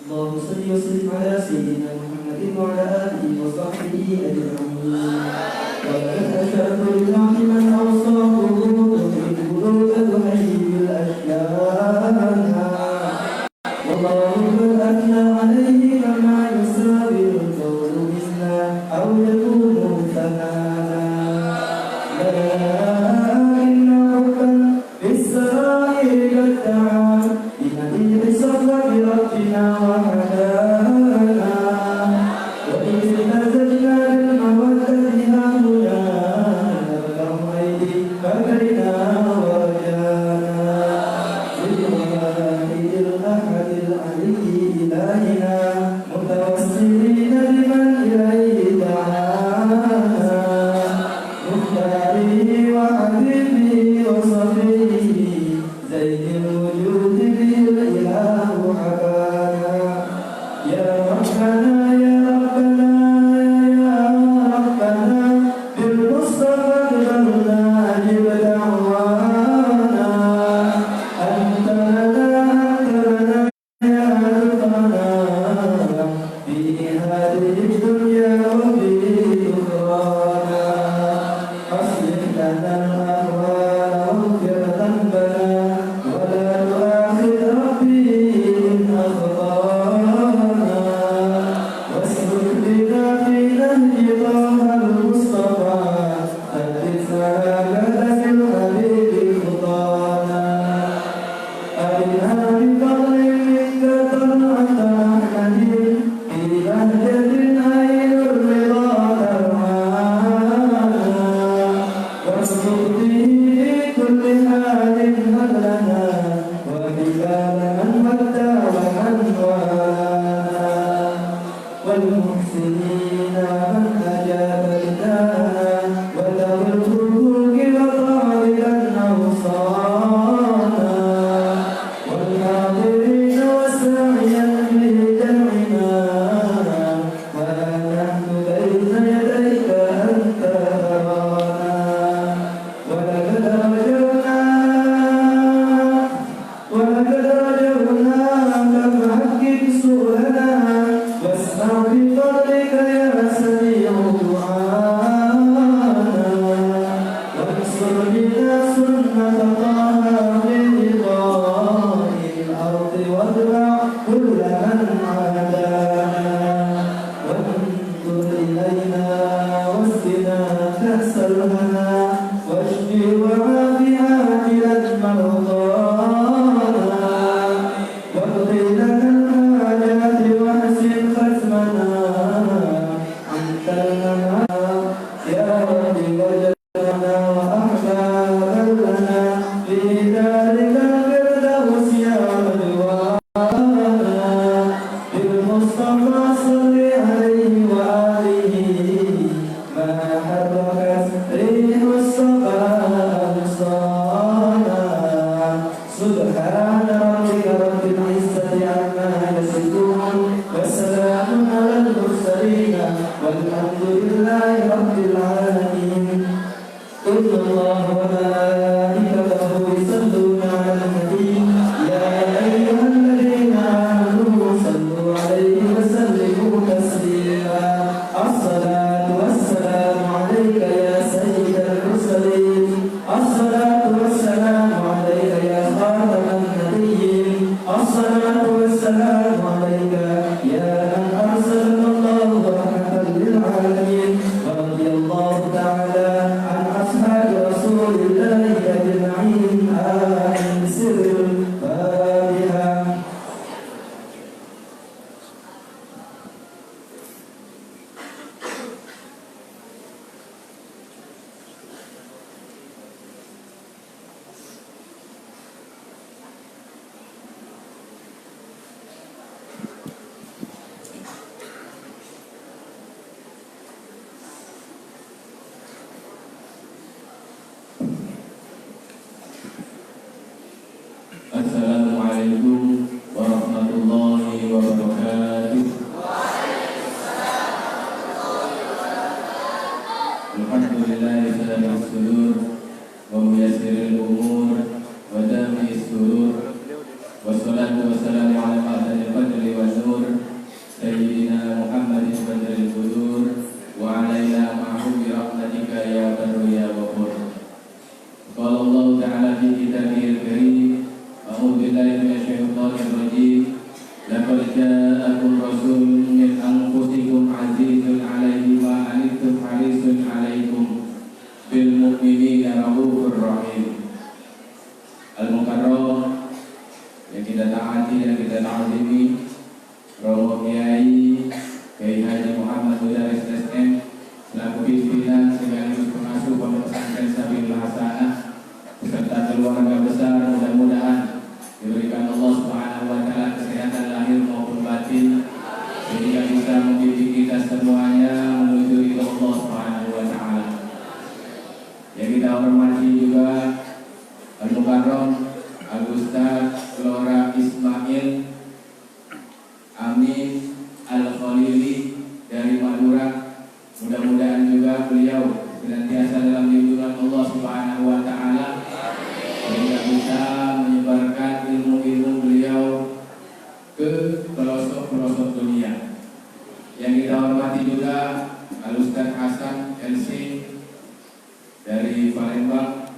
اللهم صل وسلم على سيدنا محمد وعلى آله وصحبه أجمعين. ولقد أشرت بالله من أوصاه تخرج قلوب الحي بالأشياء. والله قد أثنى عليه كما يساوي القول مثلا أو يكون ثنانا. لكن حبا بالسرائر قد دعا لنبيع صفوة ربنا وحدانا. وإذ نزلنا بالمودة هاهنا نرفع أيدي فكرنا ورجانا. بالواحد الأحد العلي إلهنا متوسلين بمن إليه دعانا. مختاره وحبيبه وصفيه زين الوجود به الإله حبانا. يا ربنا يا ربنا يا ربنا بالمصطفى اغفرنا أجب دعوانا. أنت لنا يا ربنا في هذه الدنيا وفي أخرانا. أصلح لنا الأحوال واغفر ذنبنا ولا تؤاخذ ربي إن أخطأنا. واسلك بنا في نهج طه المصطفى ثبت على قدم الحبيب خطانا. أرنا بفضل منك طلعة أحمد في بهجة أين الرضا ترعانا. واسلك به في كل حال هدنا وبلاد من ودى ومن وانا. والمحسنين من أجاب ردانا وذوي الحقوق وطالبا أوصانا. والحاضرين والساعيا في جمعنا ونحن بين يديك أنت ترانا. ولقد رجونا فحقق سؤلنا واسمع بفضلك يا سميع دعانا. وانصر بنا سنة طه في لقاء الأرض وادفع كل من عادانا. وانظر إلينا واسقنا كأس الهنا واشف وعافي عاجلا مرضانا. واقضي لنا الحاجات واحسن ختمنا. أنت لنا يا رب وجدنا وأحبابا لنا في ذلك الفردوس يا رضوانا. بالمصطفى صل عليه وآله ما حركت ريح الصفا أبصارنا. سبحان ربك رب العزة عما يصفون وسلام على المرسلين والحمد لله رب العالمين. إن الله وملائكته يصلون على النبي يا أيها الذين آمنوا صلوا عليه وسلموا تسليما. الصلاة والسلام عليك يا سيد المرسلين. الصلاة والسلام عليك يا خاتم النبيين. الصلاة والسلام عليك يا من أرسلك الله رحمة للعالمين. ورضي الله تعالى عن أصحاب رسول الله أجمعين. آمين. سر الفاتحة. Qala Allah Ta'ala fi kitabihil karim, a'udzu billahi minasyaitonir rajim. Laqad ja'akum rasulun min anfusikum 'azizun 'alaihi ma 'anittum harisun 'alaikum bil mu'minina raufur rahim. Al-Mukarram yang kita taati dan kita ta'zimi, Romo Kiai Haji Muhammad Mudaris SM selaku pimpinan sekaligus pengasuh Pondok Pesantren Sabilul Hasanah beserta keluarga besar, mudah-mudahan diberikan Allah Subhanahu wa taala kesehatan lahir maupun batin sehingga bisa membimbing kita semuanya menuju ridho Allah Subhanahu wa taala. Yang kita hormati juga Al-Mukarram Al-Ustaz Gelora Ismail Amin Al-Khalili dari Madura. Mudah-mudahan juga beliau senantiasa dalam lindungan Allah Subhanahu wa taala sehingga bisa menyebarkan ilmu-ilmu beliau ke pelosok-pelosok dunia. Yang kita hormati juga Al-Ustaz Hasan LC dari Palembang.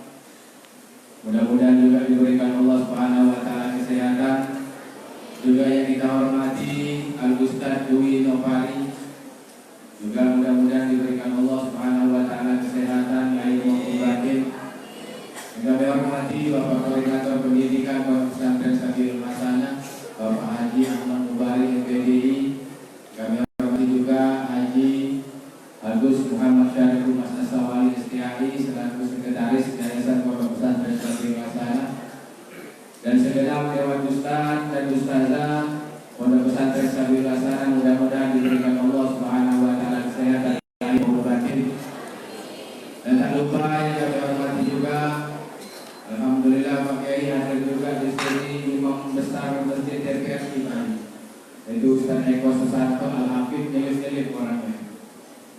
Mudah-mudahan juga diberikan Allah Subhanahu wa taala kesehatan. Juga yang kita hormati Al-Ustaz Dwi Novari, juga mudah-mudahan diberikan Allah Subhanahu wa taala kesehatan lahir maupun batin. Yang kami hormati Bapak Koordinator Pendidikan Pondok Pesantren Sabilul Hasanah, Bapak Haji Ahmad Mubari MPDI. Kami hormati juga Haji Agus Muhammad Syarif Mas Asawali STI selaku Sekretaris Yayasan Pondok Pesantren Sabilul Hasanah, dan segenap dewan ustaz dan ustazah Pondok Pesantren Sabilul Hasanah. Mudah-mudahan diberikan Allah Subhanahu wa taala kesehatan lahir maupun batin. Dan tak lupa yang kami hormati juga alhamdulillah Pak Kiai hadir juga di sini imam besar Masjid RKI yaitu Ustaz Eko Susanto Al-Hafidh Nyelip-nyelip orangnya.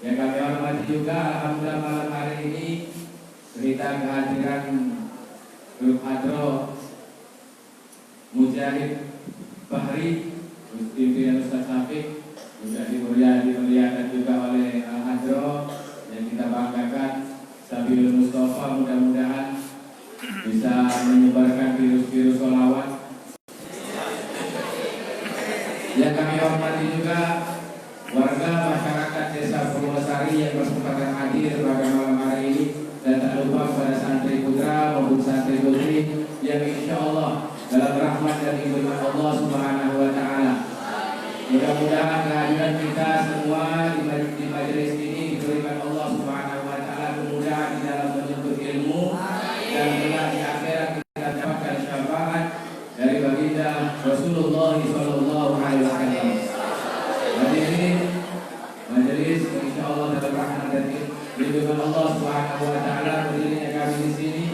Yang kami hormati juga alhamdulillah malam hari ini cerita kehadiran Grup Hadro Mujahid Bahri pimpinan Ustaz Syafiq juga dimuliakan juga oleh Al-Hadro yang kita banggakan Sabilul Mustafa. Mudah-mudahan bisa menyebarkan virus-virus sholawat. Yang kami hormati juga warga masyarakat Desa Purwosari yang berkesempatan hadir pada malam hari ini, dan tak lupa pada santri putra maupun santri putri yang insya Allah dalam rahmat dan lindungan Allah Subhanahu wa taala. Mudah-mudahan kehadiran kita semua di majelis ini diberikan Allah Subhanahu wa taala kemudahan di dalam menuntut ilmu, dan kelak di akhirat kita dapatkan syafaat dari baginda Rasulullah sallallahu alaihi wasallam. Hadirin majelis insya Allah dalam rahmat dan lindungan Allah Subhanahu wa taala, berdirinya kami di sini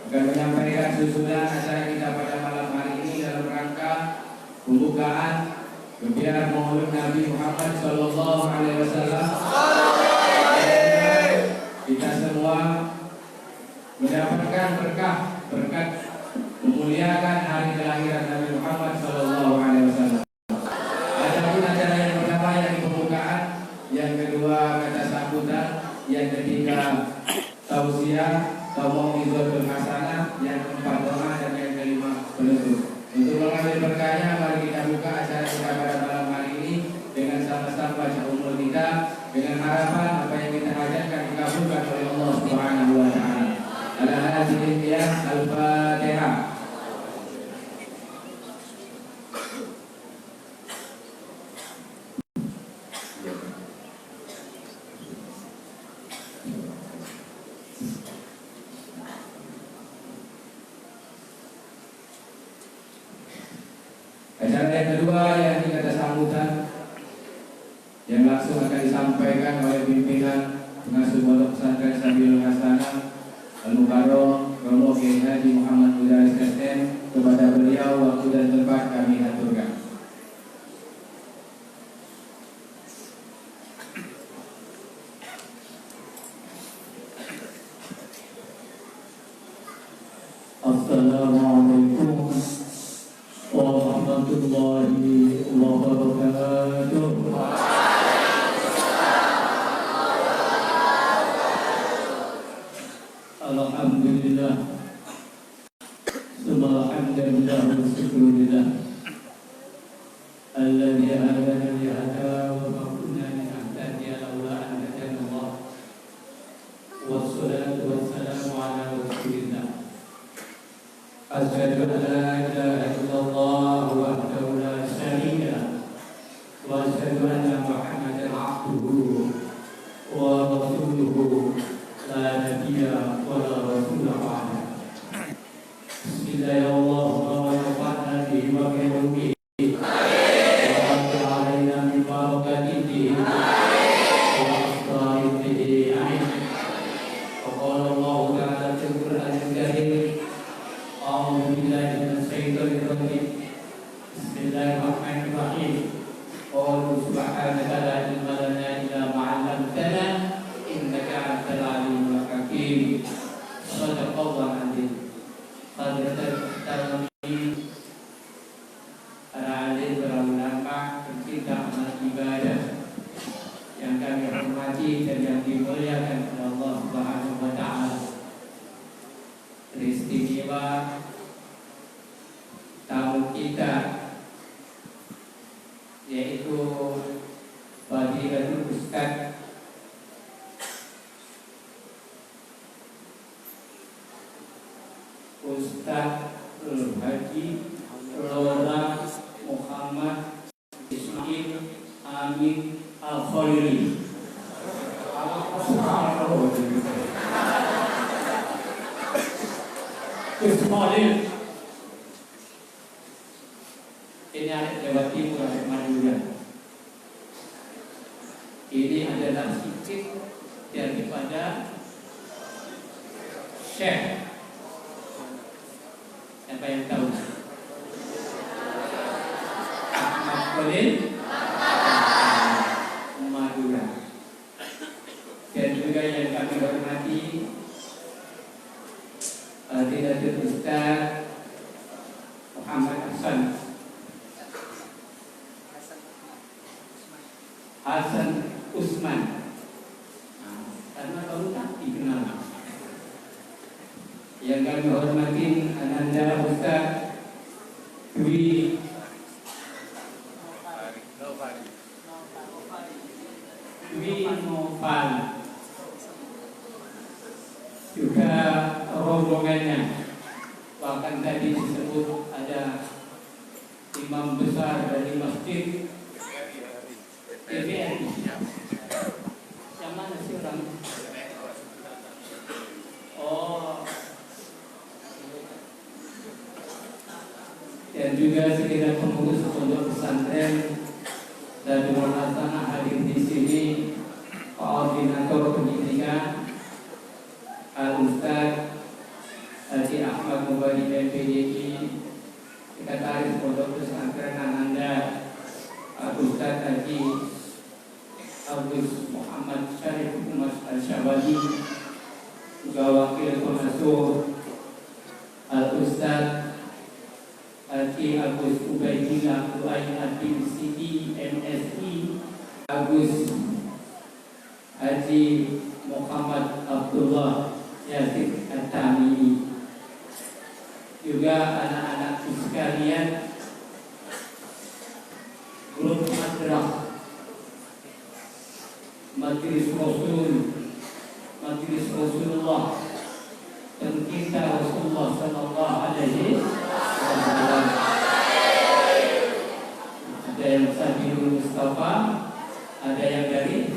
akan menyampaikan susunan acara kita pada malam hari ini dalam rangka pembukaan Gebiar Maulid Nabi Muhammad sallallahu alaihi wasallam. Kita semua mendapatkan berkat memuliakan hari kelahiran Nabi Muhammad sallallahu alaihi wasallam. Adapun acara yang pertama yang pembukaan, yang kedua kata sambutan, yang ketiga tausiah atau mau'izatul hasanah, yang keempat doa, dan yang kelima penutup. Untuk mengambil berkahnya, mari kita buka acara kita pada malam hari ini dengan sama-sama baca umur kita, dengan harapan apa yang kita hajatkan dikabulkan oleh Allah Subhanahu wa taala. Ala hadhihi al-Fatihah. Acara yang kedua yang kita sambutan yang langsung akan disampaikan oleh pimpinan pengasuh Pondok Pesantren Sabilul Hasanah Al-Mukarram Romo Kiai Haji Muhammad Mudaris SM. Kepada beliau waktu dan tempat kami aturkan. Assalamualaikum warahmatullahi wabarakatuh. Alhamdulillah لله والشكر لله الذي هدانا لهذا وما كنا لنهتدي لولا أن هدانا الله والصلاة والسلام على رسول الله أشهد أن لا إله إلا الله وحده لا شريك له وأشهد أن محمدا عبده ورسوله لا نبي ولا رسول بعده بسم الله اللهم ونفعنا به وبعلومه وأنزل علينا من بركاته وأسرار به آمين وقال الله تعالى في القرآن الكريم أعوذ بالله من الشيطان الرجيم بسم الله الرحمن الرحيم قالوا سبحانك لا علم لنا إلا ما علمتنا إنك أنت العليم الحكيم صدق الله العظيم. Hadirin kami para alim, para ulama, pencinta amal ibadah yang kami hormati dan yang dimuliakan oleh Allah Subhanahu wa taala. Peristiwa tamu kita yaitu Fadilatul Ustaz Haji Lora Muhammad Ismail Amin Al-Khairi. Ismail ini anak Jawa Timur, anak Madura. Ini adalah sikit daripada Syekh. Siapa yang tahu? Ahmad Khalil Madura. Dan juga yang kami hormati Fadilatul Ustaz Muhammad Hasan Usman. Karena baru tak dikenal. Yang kami hormati Ananda Ustaz Dwi Noval, juga rombongannya. Bahkan tadi disebut ada imam besar dari masjid TVRI. Yang mana sih orang? Oh, dan juga segenap pengurus pondok pesantren dan Hasanah hadir di sini, koordinator pendidikan Al-Ustaz Haji Ahmad Mubadi MPDI, Sekretaris Pondok Pesantren Ananda Al-Ustaz Haji Agus Muhammad Syarif Umas Al-Syabadi, juga Wakil Pengasuh Al-Ustaz Haji Agus Ubaidillah Uai Hakim Sidi MSI, Agus Haji Muhammad Abdullah Yazid At-Tamimi, juga anak-anak sekalian grup madrasah Majelis Rasulullah, pencinta Rasulullah sallallahu alaihi wasallam. Ada yang Sabiul Mustafa, ada yang dari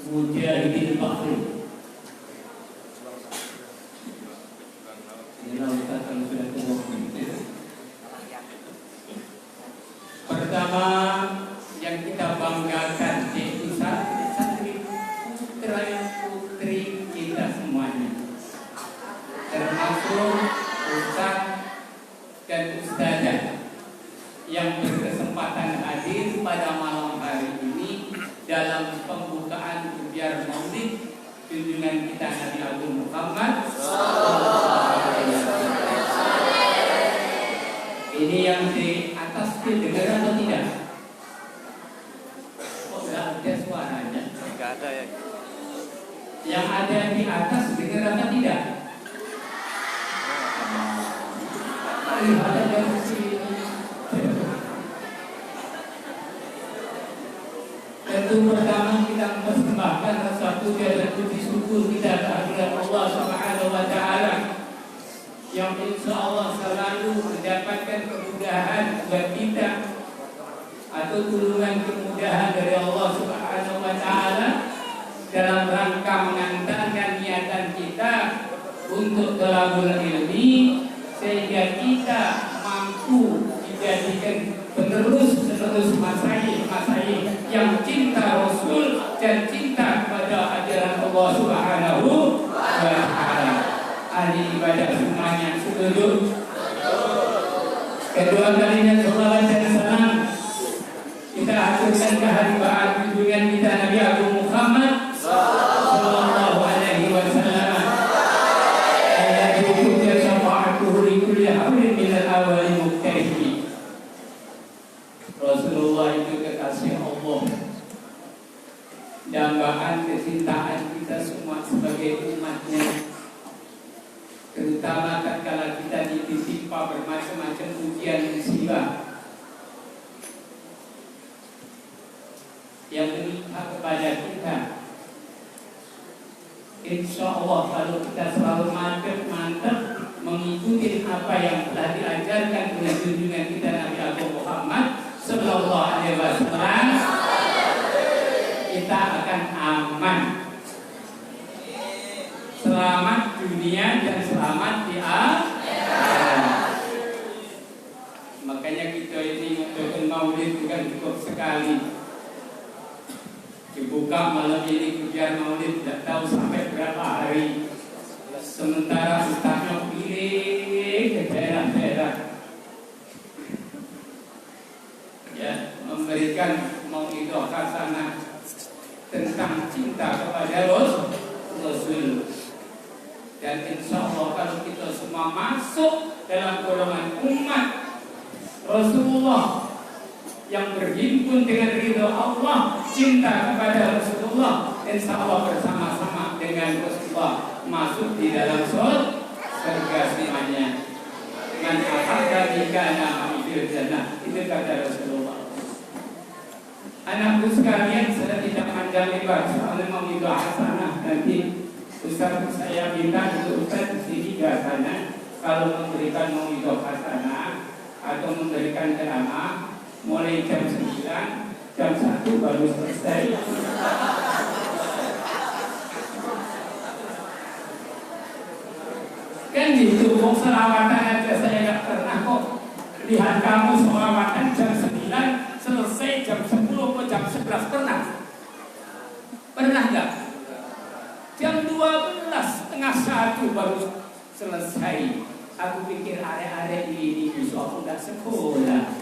Mujahidin Bahri. Pertama yang kita banggakan yaitu santri putri kita semuanya, termasuk ustaz dan ustazah yang berkesempatan hadir pada malam hari ini dalam pembukaan biar maulid junjungan kita Nabi Agung Muhammad. Ini yang di atas dengar atau tidak? Oh, enggak, Yang ada di atas dengar apa tidak? Lihat dari sini. Tentu pertama kita mempersembahkan rasa puja dan puji syukur kita kehadirat Allah Subhanahu wa taala yang insya Allah selalu mendapatkan kemudahan buat kita atau tulungan kemudahan dari Allah Subhanahu wa taala dalam rangka mengantarkan niatan kita untuk talabul ilmi sehingga kita mampu dijadikan penerus masaih yang cinta Rasul dan cinta kepada ajaran Allah Subhanahu wa taala. Ahli ibadah semuanya setuju? Kedua kalinya salawat dan salam kita aturkan kehadiran junjungan kita Nabi Agung Muhammad sallallahu alaihi wasallam. Alladzi tu'ti syafa'atuhu li kulli hawlin min al-awwal muqtaribi. Rasulullah itu kekasih Allah, dambaan kecintaan kita semua sebagai umatnya, terutama tatkala kita ditimpa bermacam-macam ujian musibah yang menimpa kepada kita. Insya Allah kalau kita selalu mantap mengikuti apa yang telah diajarkan oleh junjungan kita Nabi Agung Muhammad Sallallahu Alaihi Wasallam, kita akan aman, selamat dunia dan selamat di akhirat. Makanya kita ini ngadakan maulid bukan cukup sekali. Dibuka malam ini kegiatan maulid tidak tahu sampai berapa hari. Sementara ustaznya pilih ke daerah-daerah, ya, memberikan mauidhah hasanah tentang cinta kepada Rasul. Dan insya Allah kalau kita semua masuk dalam golongan umat Rasulullah yang berhimpun dengan ridha Allah, cinta kepada Rasulullah, insya Allah bersama-sama dengan Rasulullah masuk di dalam surga semuanya. Man ahabba bikana fil jannah, itu kata Rasulullah. Anakku sekalian, saya tidak panjang lebar soal mauidhah hasanah. Nanti Ustaz saya minta untuk Ustaz di sini biasanya kalau memberikan mauidhah hasanah atau memberikan ceramah mulai jam 9, jam 1 baru selesai. Kan gitu, mau selawatan aja saya nggak pernah kok lihat kamu selawatan jam 9 selesai jam 10 atau jam 11, pernah? Pernah nggak? Jam 12, setengah 1 baru selesai. Aku pikir are-are ini besok aku nggak sekolah.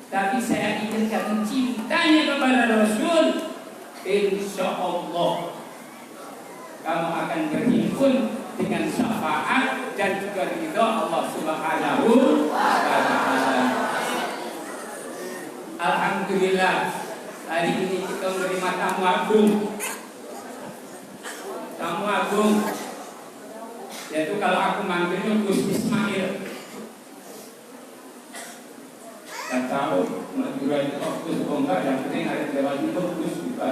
Tapi saya ingin karena cintanya kepada Rasul, insya Allah kamu akan berhimpun dengan syafaat dan juga ridha Allah Subhanahu wa taala. Alhamdulillah, hari ini kita menerima tamu agung. Tamu agung, yaitu kalau aku manggilnya Gus Ismail. Tak tahu Madura itu Gus enggak, yang penting ada lewat itu Gus juga.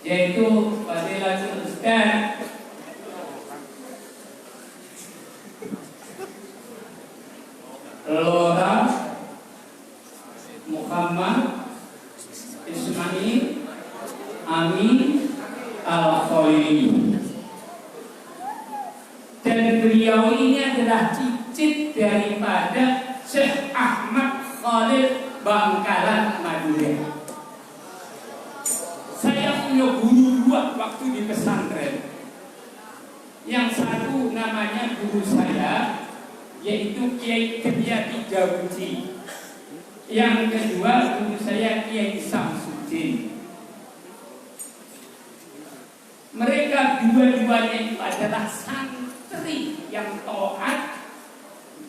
Yaitu Fadilatul Ustaz Lora Muhammad Ismail Amin Al-Khairi. Dan beliau ini adalah cicit daripada Syekh Ahmad Khalil Bangkalan Madura. Saya punya guru dua waktu di pesantren. Yang satu namanya guru saya, yaitu Kiai Kebiati Jawuji. Yang kedua guru saya Kiai Samsudin. Mereka dua-duanya itu adalah santri yang taat,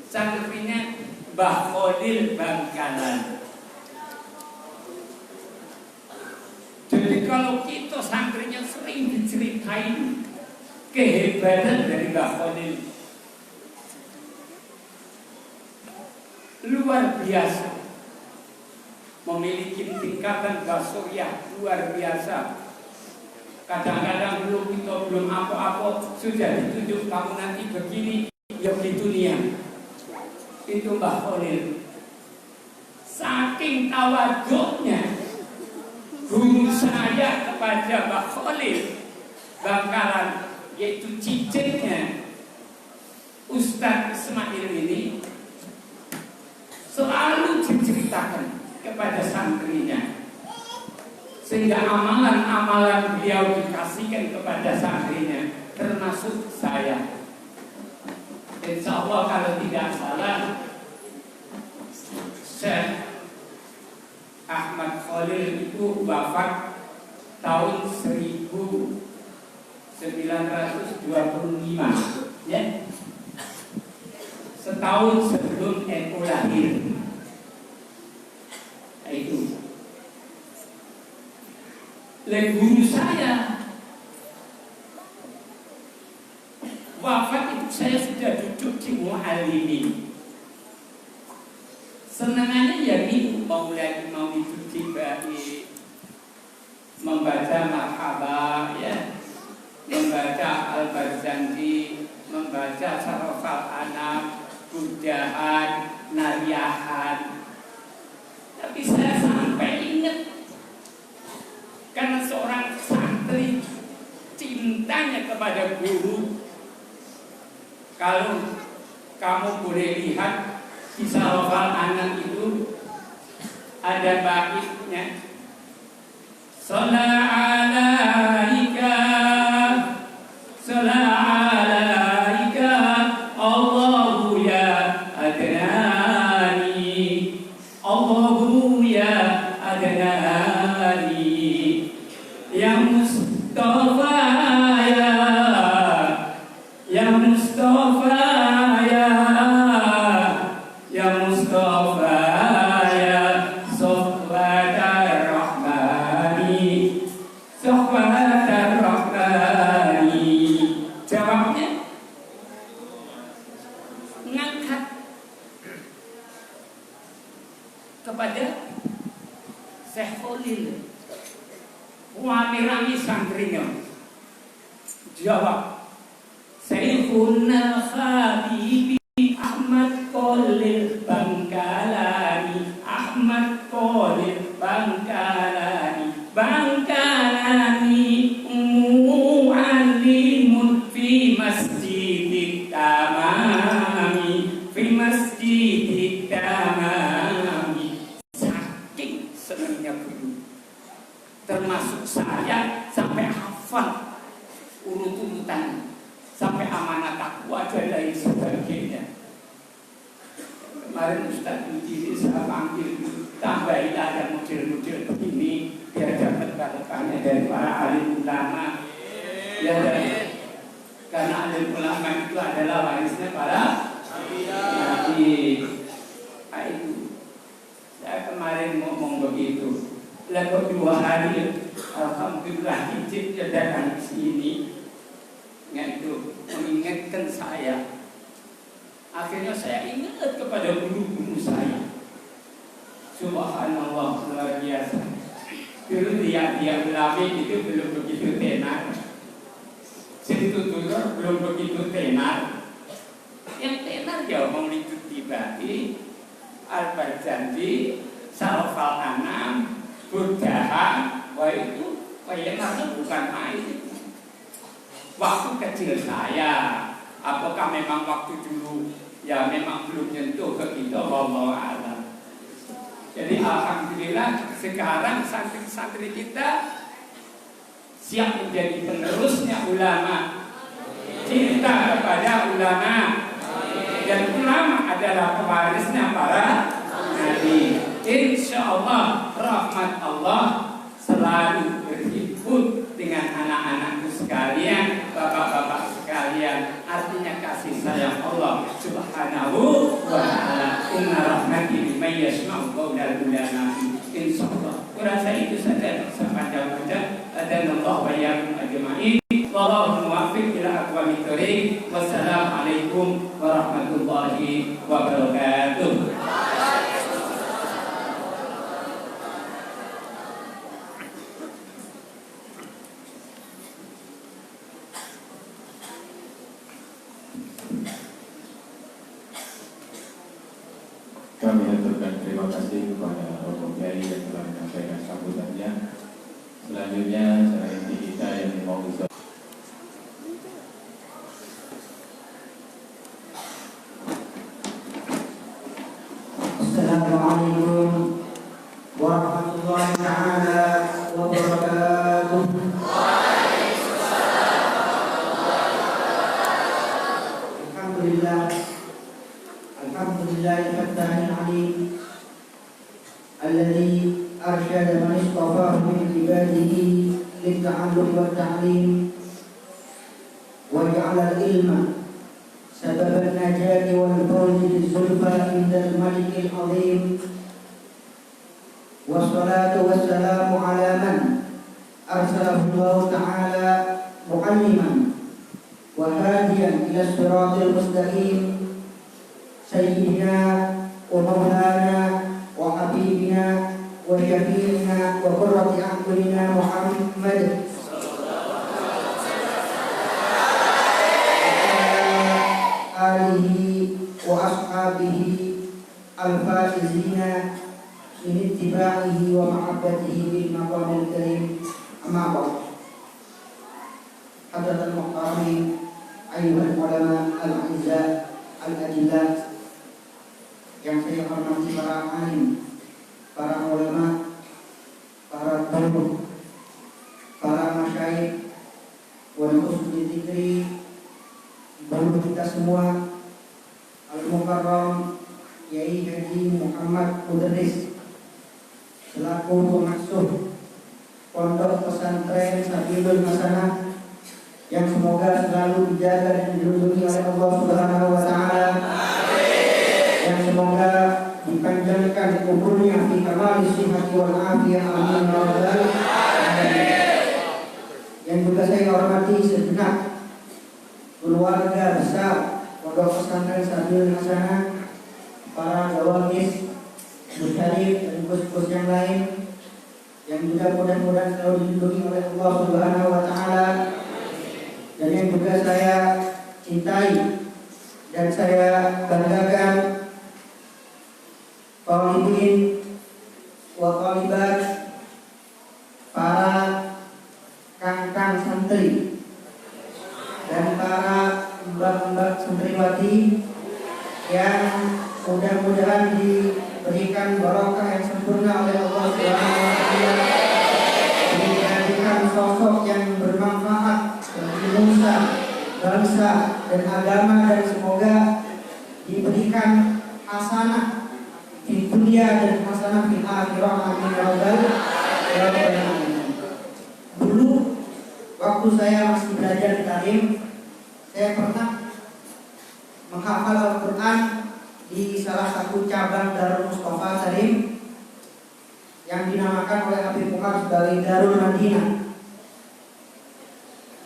santrinya Mbah Khalil Bangkalan. Jadi kalau kita santrinya sering diceritain kehebatan dari Mbah Khalil, luar biasa, memiliki tingkatan basuriah luar biasa. Kadang-kadang belum apa-apa sudah ditunjuk, kamu nanti begini, ya di dunia. Itu Mbah Khalil. Saking tawaduknya guru saya kepada Mbah Khalil Bangkalan, yaitu cicitnya Ustadz Ismail ini, selalu diceritakan kepada santrinya, sehingga amalan-amalan beliau dikasihkan kepada santrinya, termasuk saya. Insya Allah kalau tidak salah, Syekh Ahmad Khalil itu wafat tahun 1925, ya, setahun sebelum Eko lahir. Nah, itu. Guru saya wafat itu saya sudah duduk di Muallimin. Senangannya ya ini mau itu tiba membaca marhaba, ya, membaca Al-Barzanji, membaca Sarafal Anam, Budahan, Nariyahan. Tapi saya sampai ingat, karena seorang santri cintanya kepada guru. Kalau kamu boleh lihat di Sarafal Anam itu ada baitnya, Sala'alaika Allahu ya adnani, Allahu ya adnani, ya Mustafa ya Mustafa ya Mustafa ya Sohbatar Rahmani, Sohbatar Rahmani. Jawabnya ngangkat kepada Syekh Khalil, rame-rame santrinya. Jawab, Syekhuna Habibi Ahmad Khalil Bangkalani, Ahmad Khalil Bangkalani, Bangkalani mu'allimun fi masjidit tamami, fi masjidit tamami. Saking senangnya guru, termasuk saya sampai hafal urut-urutan, sampai amanat takwa dan lain sebagainya. Kemarin Ustaz Budi saya panggil, tambahin ada model-model begini biar dapat barokahnya dari para alim ulama. Ya, karena alim ulama itu adalah warisnya para nabi. Nah, itu saya kemarin ngomong begitu. Lalu 2 hari, alhamdulillah hijab datang di sini. Itu mengingatkan saya. Akhirnya saya ingat kepada guru-guru saya. Subhanallah, luar biasa. Dulu dia ulama itu belum begitu tenar. Situ dulu belum begitu tenar. Yang tenar ya Maulidul Tibai, Al-Barzanji, Sarafal Anam, Budahan. Wah itu tenarnya bukan main. Waktu kecil saya, apakah memang waktu dulu ya memang belum nyentuh ke kita, wallahu a'lam. Jadi alhamdulillah sekarang santri-santri kita siap menjadi penerusnya ulama, cinta kepada ulama, dan ulama adalah pewarisnya para nabi. Insya Allah rahmat Allah selalu berhimpun dengan anak-anakku sekalian, bapak-bapak sekalian. Artinya kasih sayang Allah Subhanahu wa ta'ala. Inna rahmati liman yasma'u qawlal ulama. insyaallah. Kurasa itu saja sepanjang-panjang. Adanallah wa iyyakum ajma'in. Wallahu muwaffiq ila aqwamit thoriq. Wassalamualaikum warahmatullahi wabarakatuh. Kami haturkan terima kasih kepada Romo Kiai yang telah menyampaikan sambutannya. Selanjutnya saya inti kita yang mau bisa. Assalamualaikum warahmatullahi taala wabarakatuh. Alhamdulillah. Alhamdulillahil alim alladzi arsyada man istafahu min ibadihi lit-ta'allum wa ta'lim wa ja'ala al-ilma sababan najati wal fawzi liz-zulfa indal malikil azim. Wassalatu wassalamu ala man arsalahu Allah ta'ala mu'alliman wa hadiyan ila siratil mustaqim sayyidina wa maulana wa habibina wa syafi'ina wa qurrati a'yunina Muhammad alihi wa ashabihi al-faizina min ittiba'ihi wa mahabbatihi bil maqamil karim. Amma ba'd. Hadratul muhtaramin ayyuhal ulama al-'izza al-adillah yang saya hormati, para alim, para ulama, para guru, para masyayikh, wal muslimin dzikri, guru kita semua, Al-Mukarram Kiai Haji Muhammad Mudarris selaku pengasuh Pondok Pesantren Sabilul Hasanah, yang semoga selalu dijaga dan dilindungi oleh Allah Subhanahu wa taala, yang semoga dipanjangkan umurnya fi kamalis sihhati wal afiyah, amin ya rabbal alamin. Yang juga saya hormati segenap keluarga besar Pondok Pesantren Sabilul Hasanah, para gawangis, musyarik dan bos-bos yang lain, yang juga mudah-mudahan selalu dilindungi oleh Allah Subhanahu wa taala, dan yang juga saya cintai dan saya banggakan, talibin wa talibat, para kakang santri dan para mbak-mbak santriwati yang mudah-mudahan diberikan barokah yang sempurna oleh Allah Subhanahu wa taala, dijadikan sosok yang bermanfaat bagi nusa, bangsa dan agama, dan semoga diberikan hasanah di dunia dan hasanah di akhirah, amin ya rabbal alamin. Dulu waktu saya masih belajar di Tarim, saya pernah menghafal Al-Quran di salah satu cabang Darul Mustafa Tarim yang dinamakan oleh Habib Umar sebagai Darul Madinah.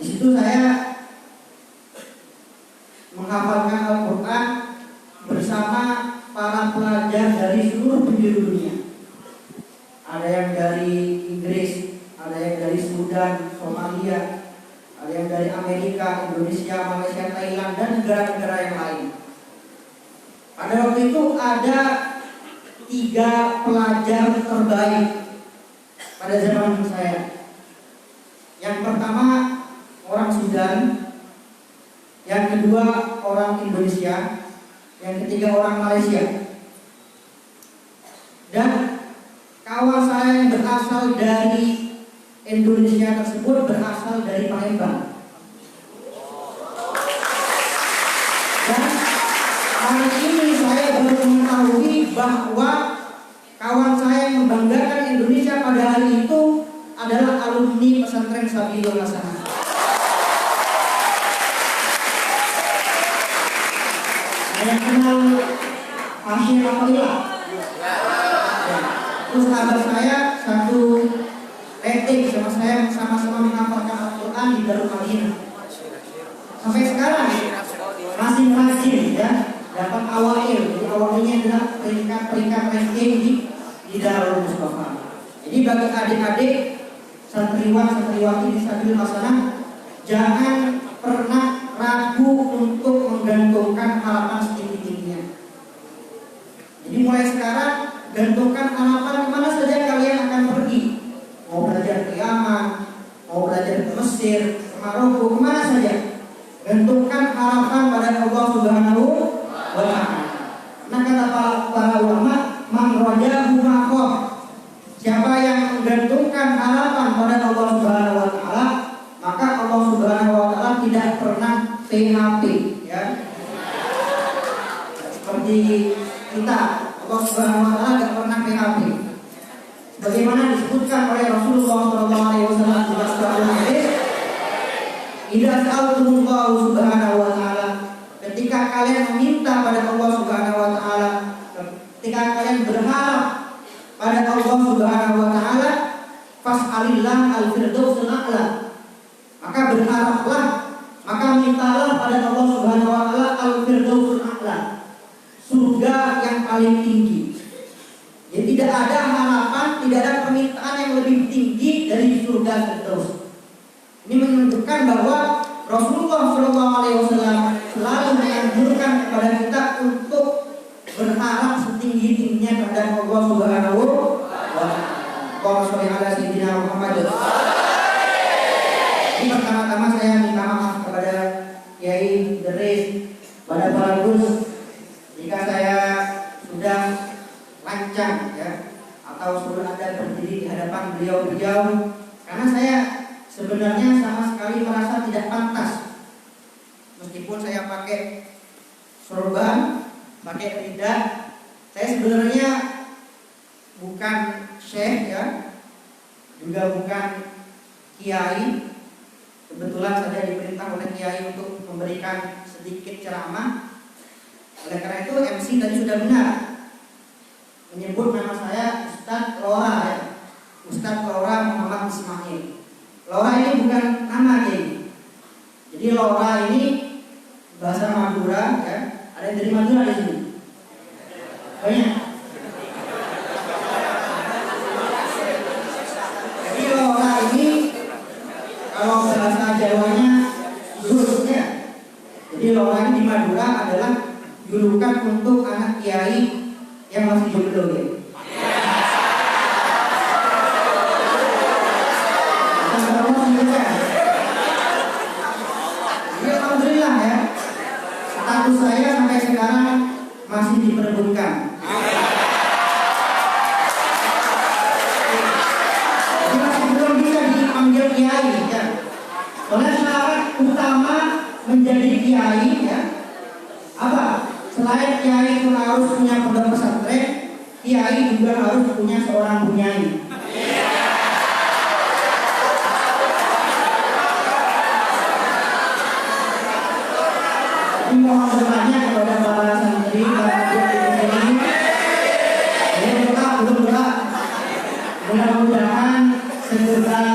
Di situ saya menghafalkan Al-Quran bersama para pelajar dari seluruh penjuru dunia. Ada yang dari Inggris, ada yang dari Sudan, Somalia, ada yang dari Amerika, Indonesia, Malaysia, Thailand, dan negara-negara yang lain. Pada waktu itu ada 3 pelajar terbaik pada zaman saya. Yang pertama orang Sudan, yang kedua orang Indonesia, yang ketiga orang Malaysia. Dan kawan saya yang berasal dari Indonesia tersebut berasal dari Palembang. Dan hari ini saya baru mengetahui bahwa kawan saya yang membanggakan Indonesia pada hari itu adalah alumni pesantren Sabilul Hasanah. Saya kenal Hasyim Amalillah. Terus sahabat saya satu rating sama saya, sama-sama menghafalkan Al-Quran di Darul Madinah. Sampai sekarang masih rajin ya, dapat awail. Jadi awalnya adalah peringkat ranking di Darul Mustafa. Jadi bagi adik-adik santriwati di Sabil Hasanah, jangan pernah ragu untuk menggantungkan harapan setinggi-tingginya. Jadi mulai sekarang gantungkan harapan kemana saja kalian akan pergi. Mau belajar ke Yaman, mau belajar ke Mesir, ke Maroko, kemana saja. Gantungkan harapan pada Allah Subhanahu wa Ta'ala. Nah, kata para ulama, man rajahu maqam. Siapa yang menggantungkan harapan pada Allah Subhanahu wa Ta'ala, maka Allah Subhanahu wa Ta'ala tidak pernah PHP ya. Seperti kita, Allah Subhanahu wa Ta'ala tidak pernah PHP. Bagaimana disebutkan oleh Rasulullah SAW dalam sebuah hadis, "Idza sa'altumullahu Subhanahu wa Ta'ala", ketika kalian meminta pada Allah Subhanahu wa Ta'ala, ketika kalian berharap pada Allah Subhanahu wa Ta'ala, fas'alillah al-firdausul a'la, maka berharaplah, maka mintalah pada Allah Subhanahu wa Ta'ala al-firdausul a'la, surga yang paling tinggi. Jadi tidak ada harapan, tidak ada permintaan yang lebih tinggi dari surga Firdaus. Ini menunjukkan bahwa Rasulullah SAW selalu menganjurkan kepada kita untuk berharap setinggi-tingginya kepada Allah Subhanahu wa Ta'ala. Ini pertama-tama saya minta maaf kepada Kiai Deris, pada para Gus, jika saya sudah lancang ya, atau sudah ada berdiri di hadapan beliau-beliau, karena saya sebenarnya sama sekali merasa tidak pantas. Meskipun saya pakai sorban, pakai lidah, saya sebenarnya bukan syekh ya, juga bukan kiai. Kebetulan saya diperintah oleh kiai untuk memberikan sedikit ceramah. Oleh karena itu MC tadi sudah benar menyebut nama saya Ustadz Lora ya, Ustadz Lora Muhammad Ismail. Lora ini bukan nama ini. Jadi Lora ini bahasa Madura ya. Ada yang dari Madura di sini? Banyak. Jadi Lora ini kalau bahasa Jawanya jurusnya. Jadi Lora ini di Madura adalah julukan untuk anak kiai yang masih jomblo ya. Alhamdulillah ya, status saya sampai sekarang masih diperebutkan. Jadi masih belum bisa dipanggil kiai ya. Oleh syarat utama menjadi kiai ya, apa? Selain kiai itu harus punya pondok pesantren, kiai juga harus punya seorang bunyai. Jadi mohon bertanya kepada para santri, para ini, belum doa. Mudah-mudahan segera,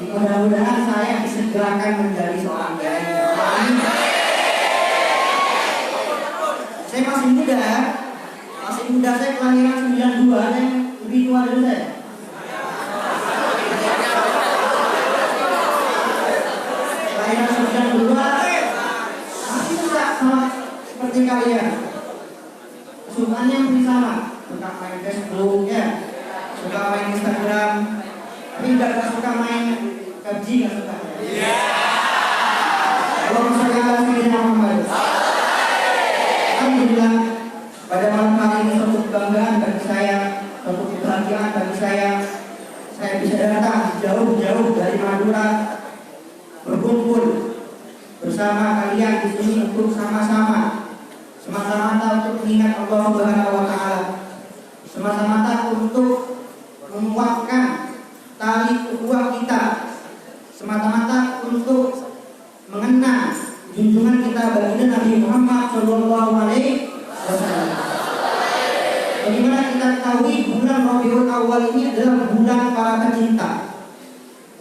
mudah-mudahan saya disegerakan menjadi seorang kiai. Saya masih muda, saya kelahiran 92, saya lebih tua dari saya. Kelahiran 92, masih suka sama seperti kalian. Kesukaannya masih sama, suka main Facebook ya, suka main Instagram, tapi nggak suka main PUBG, nggak suka. Kalau misalnya Muhammad, alhamdulillah pada malam hari ini suatu kebanggaan bagi saya, suatu kebahagiaan bagi saya bisa datang jauh-jauh dari Madura, berkumpul bersama kalian di sini untuk sama-sama semata-mata untuk mengingat Allah Subhanahu wa Ta'ala, semata-mata untuk menguatkan tali ukhuwah kita, semata-mata untuk mengenang junjungan kita baginda Nabi Muhammad Shallallahu Alaihi Wasallam. Bagaimana kita ketahui bulan Rabiul Awal ini adalah bulan para pecinta.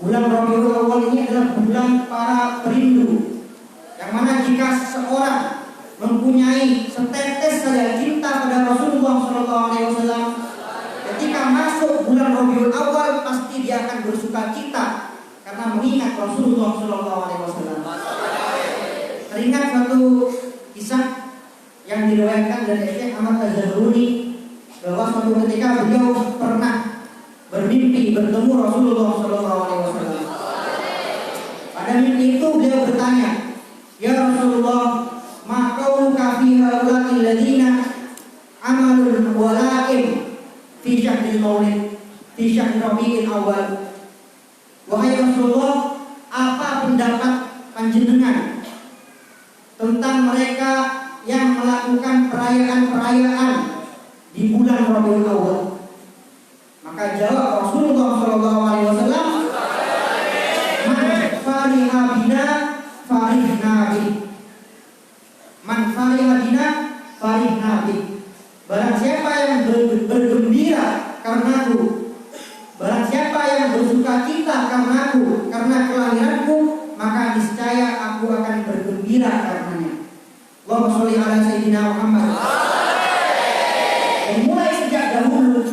Bulan Rabiul Awal ini adalah bulan para perindu. Yang mana jika seseorang mempunyai setetes saja cinta pada Rasulullah SAW, ketika masuk bulan Rabiul Awal pasti dia akan bersuka cita karena mengingat Rasulullah SAW. Teringat satu kisah yang diriwayatkan dari Syekh Ahmad Az-Zahruni bahwa suatu ketika beliau pernah bermimpi bertemu Rasulullah SAW. Pada mimpi itu beliau bertanya, "Ya Rasulullah, ma qauluka fi haula'il ladzina amalul walaim fi syahril maulid fi syahril rabiul awal." Wahai Rasulullah, apa pendapat panjenengan tentang mereka yang melakukan perayaan-perayaan di bulan Rabiul Awal? Maka jawab Rasulullah SAW, "Man fariha bina farihna bih." Man fariha bina farihna bih. Barang siapa yang bergembira karenaku, barang siapa yang bersuka cita karenaku, karena kelahiranku, maka niscaya aku akan bergembira karenanya. Allahumma sholli ala sayyidina Muhammad. Dan mulai sejak dahulu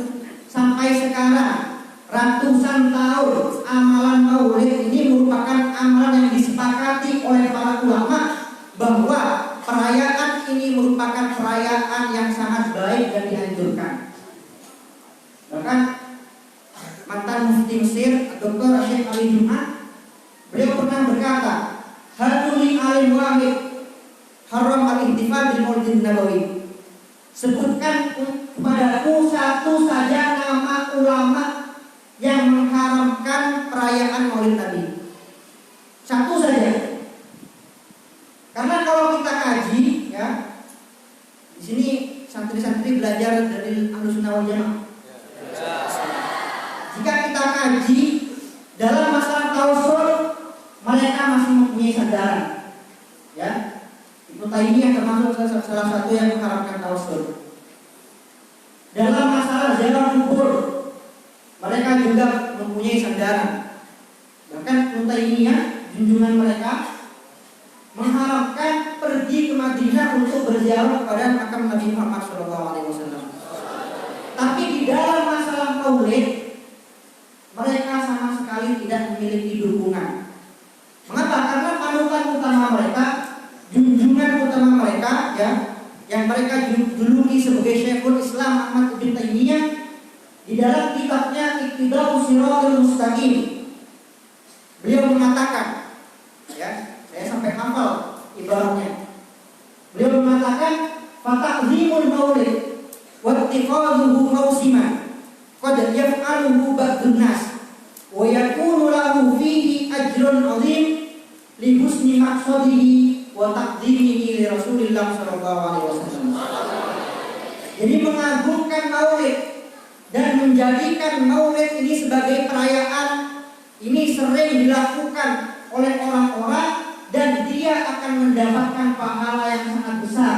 sampai sekarang, ratusan tahun, amalan maulid ini merupakan amalan yang disepakati oleh para ulama bahwa perayaan ini merupakan perayaan yang sangat baik dan dianjurkan. Bahkan mantan mufti Mesir, Dr. Syekh Ali Jum'ah, beliau pernah berkata, "Hatuli alim wahid haram al-ihtifal bil maulidin nabawi." Sebutkan kepadaku satu saja nama ulama yang mengharamkan perayaan Maulid Nabi. Satu saja. Karena kalau kita kaji, ya, di sini santri-santri belajar dari Ahlussunnah wal Jamaah. Jika kita kaji dalam masalah tausul, mereka masih mempunyai sandaran. Ya, Ibnu Taimiyah termasuk salah satu yang mengharapkan tausul. Dalam masalah ziarah kubur, mereka juga mempunyai sandaran. Bahkan Ibnu Taimiyah, junjungan mereka, mengharapkan pergi ke Madinah untuk berziarah kepada makam Nabi Muhammad SAW. Tapi di dalam masalah maulid, mereka sama sekali tidak memiliki dukungan. Mengapa? Karena panutan utama mereka, junjungan utama mereka, ya, yang mereka juluki sebagai Syekhul Islam Ahmad bin Taimiyah, di dalam kitabnya Iqtida'us Shiratal Mustaqim, beliau mengatakan, ya, saya sampai hafal ibaratnya. Beliau mengatakan, "Fata'zimul maulid wa ittikhadhuhu mawsiman qad yaf'aluhu ba'dun nas wa yakunu lahu fihi ajrun 'azim li husni maqsadihi wa taqdimihi li Rasulillah sallallahu alaihi wasallam." Jadi mengagungkan maulid dan menjadikan maulid ini sebagai perayaan ini sering dilakukan oleh orang-orang dan dia akan mendapatkan pahala yang sangat besar.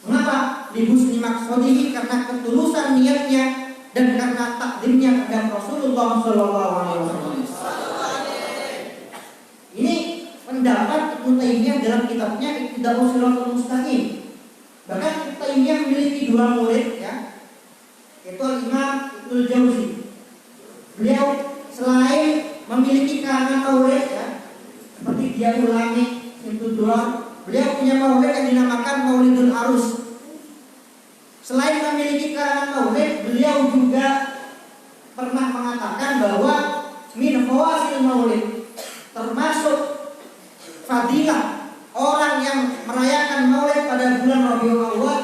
Mengapa? Li husni maqsadihi, karena ketulusan niatnya dan karena takdimnya kepada Rasulullah sallallahu alaihi wasallam. Ini pendapat Ibnu Taimiyah dalam kitabnya Iqtida'us Shiratal Mustaqim. Bahkan Ibnu Taimiyah memiliki dua murid, ya, yaitu Imam Ibnul Jauzi. Beliau selain memiliki karangan maulid, ya, seperti dia ulangi itu dua, beliau punya maulid yang dinamakan Maulidul Arus. Selain memiliki karangan maulid, beliau juga pernah mengatakan bahwa min fawasil maulid, termasuk fadilah orang yang merayakan maulid pada bulan Rabiul Awal,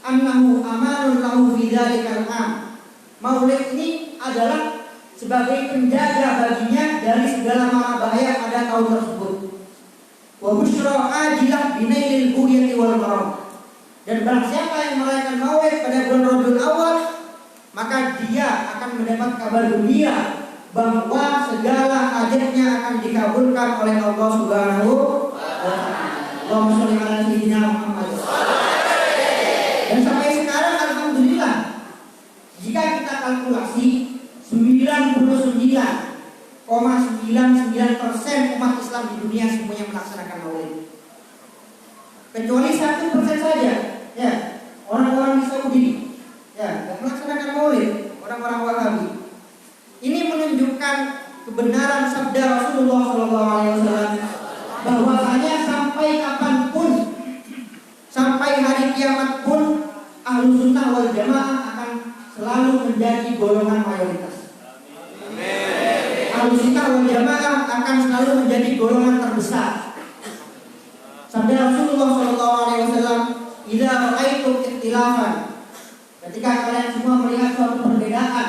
annahu amanun lahu fi dzalikal am. Maulid ini adalah sebagai penjaga baginya dari segala mara bahaya pada tahun tersebut. Wa busyra ajilah binailil buhyati wal maram. Dan barang siapa yang merayakan maulid pada bulan Rabiul Awal, maka dia akan mendapat kabar gembira bahwa segala hajatnya akan dikabulkan oleh Allah Subhanahu wa ta'ala. Allahumma sholli ala sayyidina Muhammad. Dan sampai sekarang alhamdulillah, kalkulasi 99,99% umat Islam di dunia semuanya melaksanakan Maulid. Kecuali 1% saja, ya, orang-orang di Saudi, ya, yang melaksanakan Maulid, orang-orang Wahabi. Ini menunjukkan kebenaran sabda Rasulullah SAW bahwasanya sampai kapanpun, sampai hari kiamat pun, Ahlus Sunnah wal Jamaah akan selalu menjadi golongan mayoritas. Ahlus Sunnah wal Jamaah akan selalu menjadi golongan terbesar. Sabda Rasulullah SAW, "Idza ra'aitum ikhtilafan," ketika kalian semua melihat suatu perbedaan,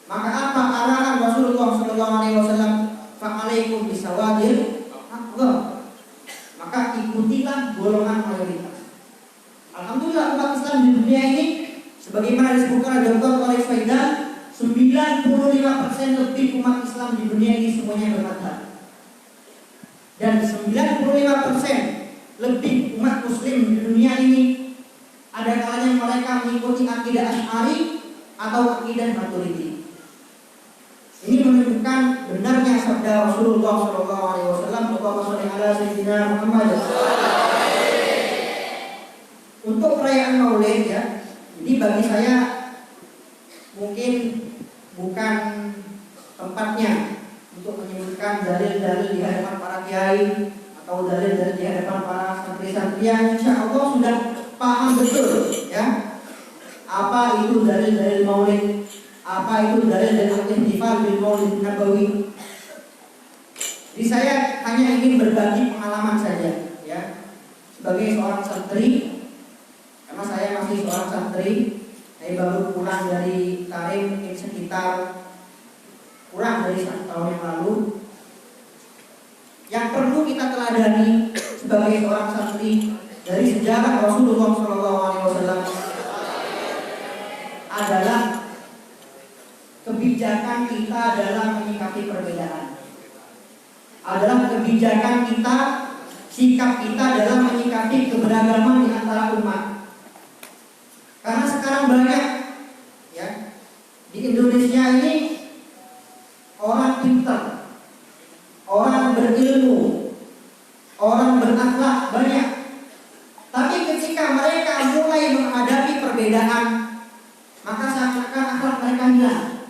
maka apa arahan Rasulullah SAW? "Fa'alaikum bisawadil aqdar," maka ikutilah golongan mayoritas. Alhamdulillah umat Islam di dunia ini, sebagaimana disebutkan Dr. Khalid Faizan, 95% lebih umat Islam di dunia ini semuanya bermadhab. Dan 95% lebih umat Muslim di dunia ini ada kalanya mereka mengikuti akidah Asy'ari atau akidah Maturidi. Ini menunjukkan benarnya sabda Rasulullah SAW. Allahumma shalli ala sayyidina Muhammad. Untuk perayaan Maulid, ya, ini bagi saya mungkin bukan tempatnya untuk menyebutkan dalil-dalil di hadapan para kiai atau dalil-dalil di hadapan para santri-santri yang insya Allah sudah paham betul, ya, apa itu dalil-dalil Maulid, apa itu dalil-dalil ihtifal bil Maulid Nabawi. Jadi saya hanya ingin berbagi pengalaman saja, ya, sebagai seorang santri, karena saya masih seorang santri. Saya baru pulang dari Tarim mungkin sekitar kurang dari 1 tahun yang lalu. Yang perlu kita teladani sebagai seorang santri dari sejarah Rasulullah SAW adalah kebijakan kita dalam menyikapi perbedaan. Adalah kebijakan kita, sikap kita dalam menyikapi keberagaman di antara umat. Karena sekarang banyak, ya, di Indonesia ini orang pintar, orang berilmu, orang berakhlak banyak. Tapi ketika mereka mulai menghadapi perbedaan, maka seakan-akan akhlak mereka hilang.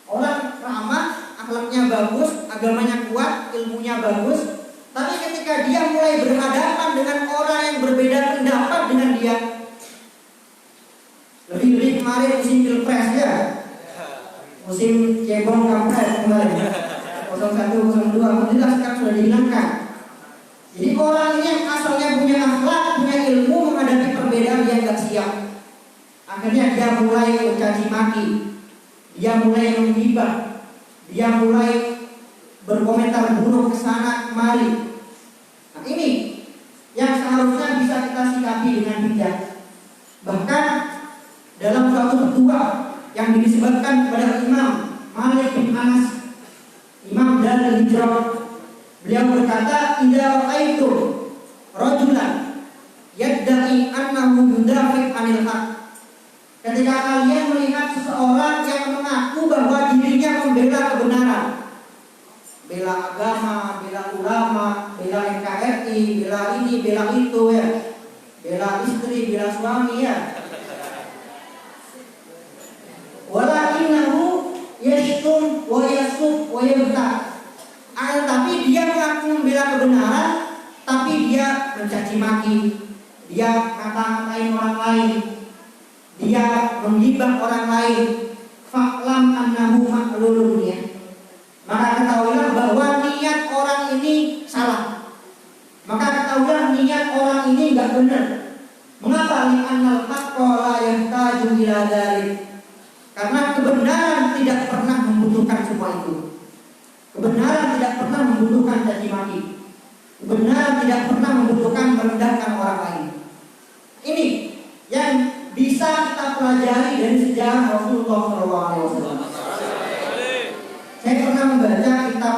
Orang ramah, akhlaknya bagus, agamanya kuat, ilmunya bagus. Tapi ketika dia mulai berhadapan dengan orang yang berbeda pendapat dengan dia, lebih kemarin musim pilpres, ya, musim cebong kampret kemarin 01, 02, alhamdulillah sekarang sudah dihilangkan. Jadi orang ini yang asalnya punya akhlak, punya ilmu, menghadapi perbedaan dia nggak siap. Akhirnya dia mulai mencaci maki, dia mulai menghibah, dia mulai berkomentar buruk ke sana kemari. Nah, ini yang seharusnya bisa kita sikapi dengan bijak. Bahkan dalam suatu fatwa yang disebutkan kepada Imam Malik bin Anas, Imam Darul Hijrah, beliau berkata, "Idza ra'aitum rajulan yadda'i annahu yudafi' 'anil haq." Ketika kalian melihat seseorang yang mengaku bahwa dirinya membela kebenaran, bela agama, bela ulama, bela NKRI, bela ini, bela itu, ya, bela istri, bela suami, ya, walakinahu yashtum wa yasub wa yabta. Tapi dia mengaku membela kebenaran, tapi dia mencaci maki, dia ngata-ngatain orang lain, dia menghibah orang lain. Fa'lam annahu ma'lulun, ya. Maka ketahuilah bahwa niat orang ini salah. Maka ketahuilah niat orang ini enggak benar. Mengapa? Li'annal haqqa la yahtaju ila dzalik. Karena kebenaran tidak pernah membutuhkan semua itu. Kebenaran tidak pernah membutuhkan caci maki. Kebenaran tidak pernah membutuhkan merendahkan orang lain. Ini yang bisa kita pelajari dari sejarah Rasulullah SAW. Saya pernah membaca kitab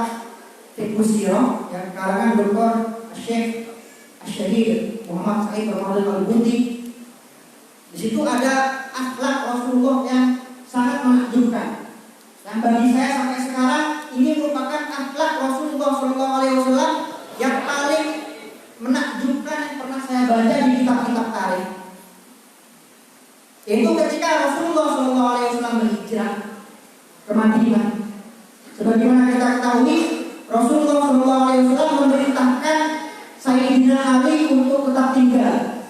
Fiqh Sirah yang karangan Dr. Syekh Asy-Syahid Muhammad Said Ramadan Al-Buti. Di situ ada akhlak Rasulullah yang sangat menakjubkan. Dan bagi saya sampai sekarang ini merupakan akhlak Rasulullah SAW yang paling menakjubkan yang pernah saya baca di kitab-kitab tarikh. Yaitu ketika Rasulullah SAW berhijrah ke Madinah. Sebagaimana kita ketahui, Rasulullah SAW memerintahkan Sayyidina Ali untuk tetap tinggal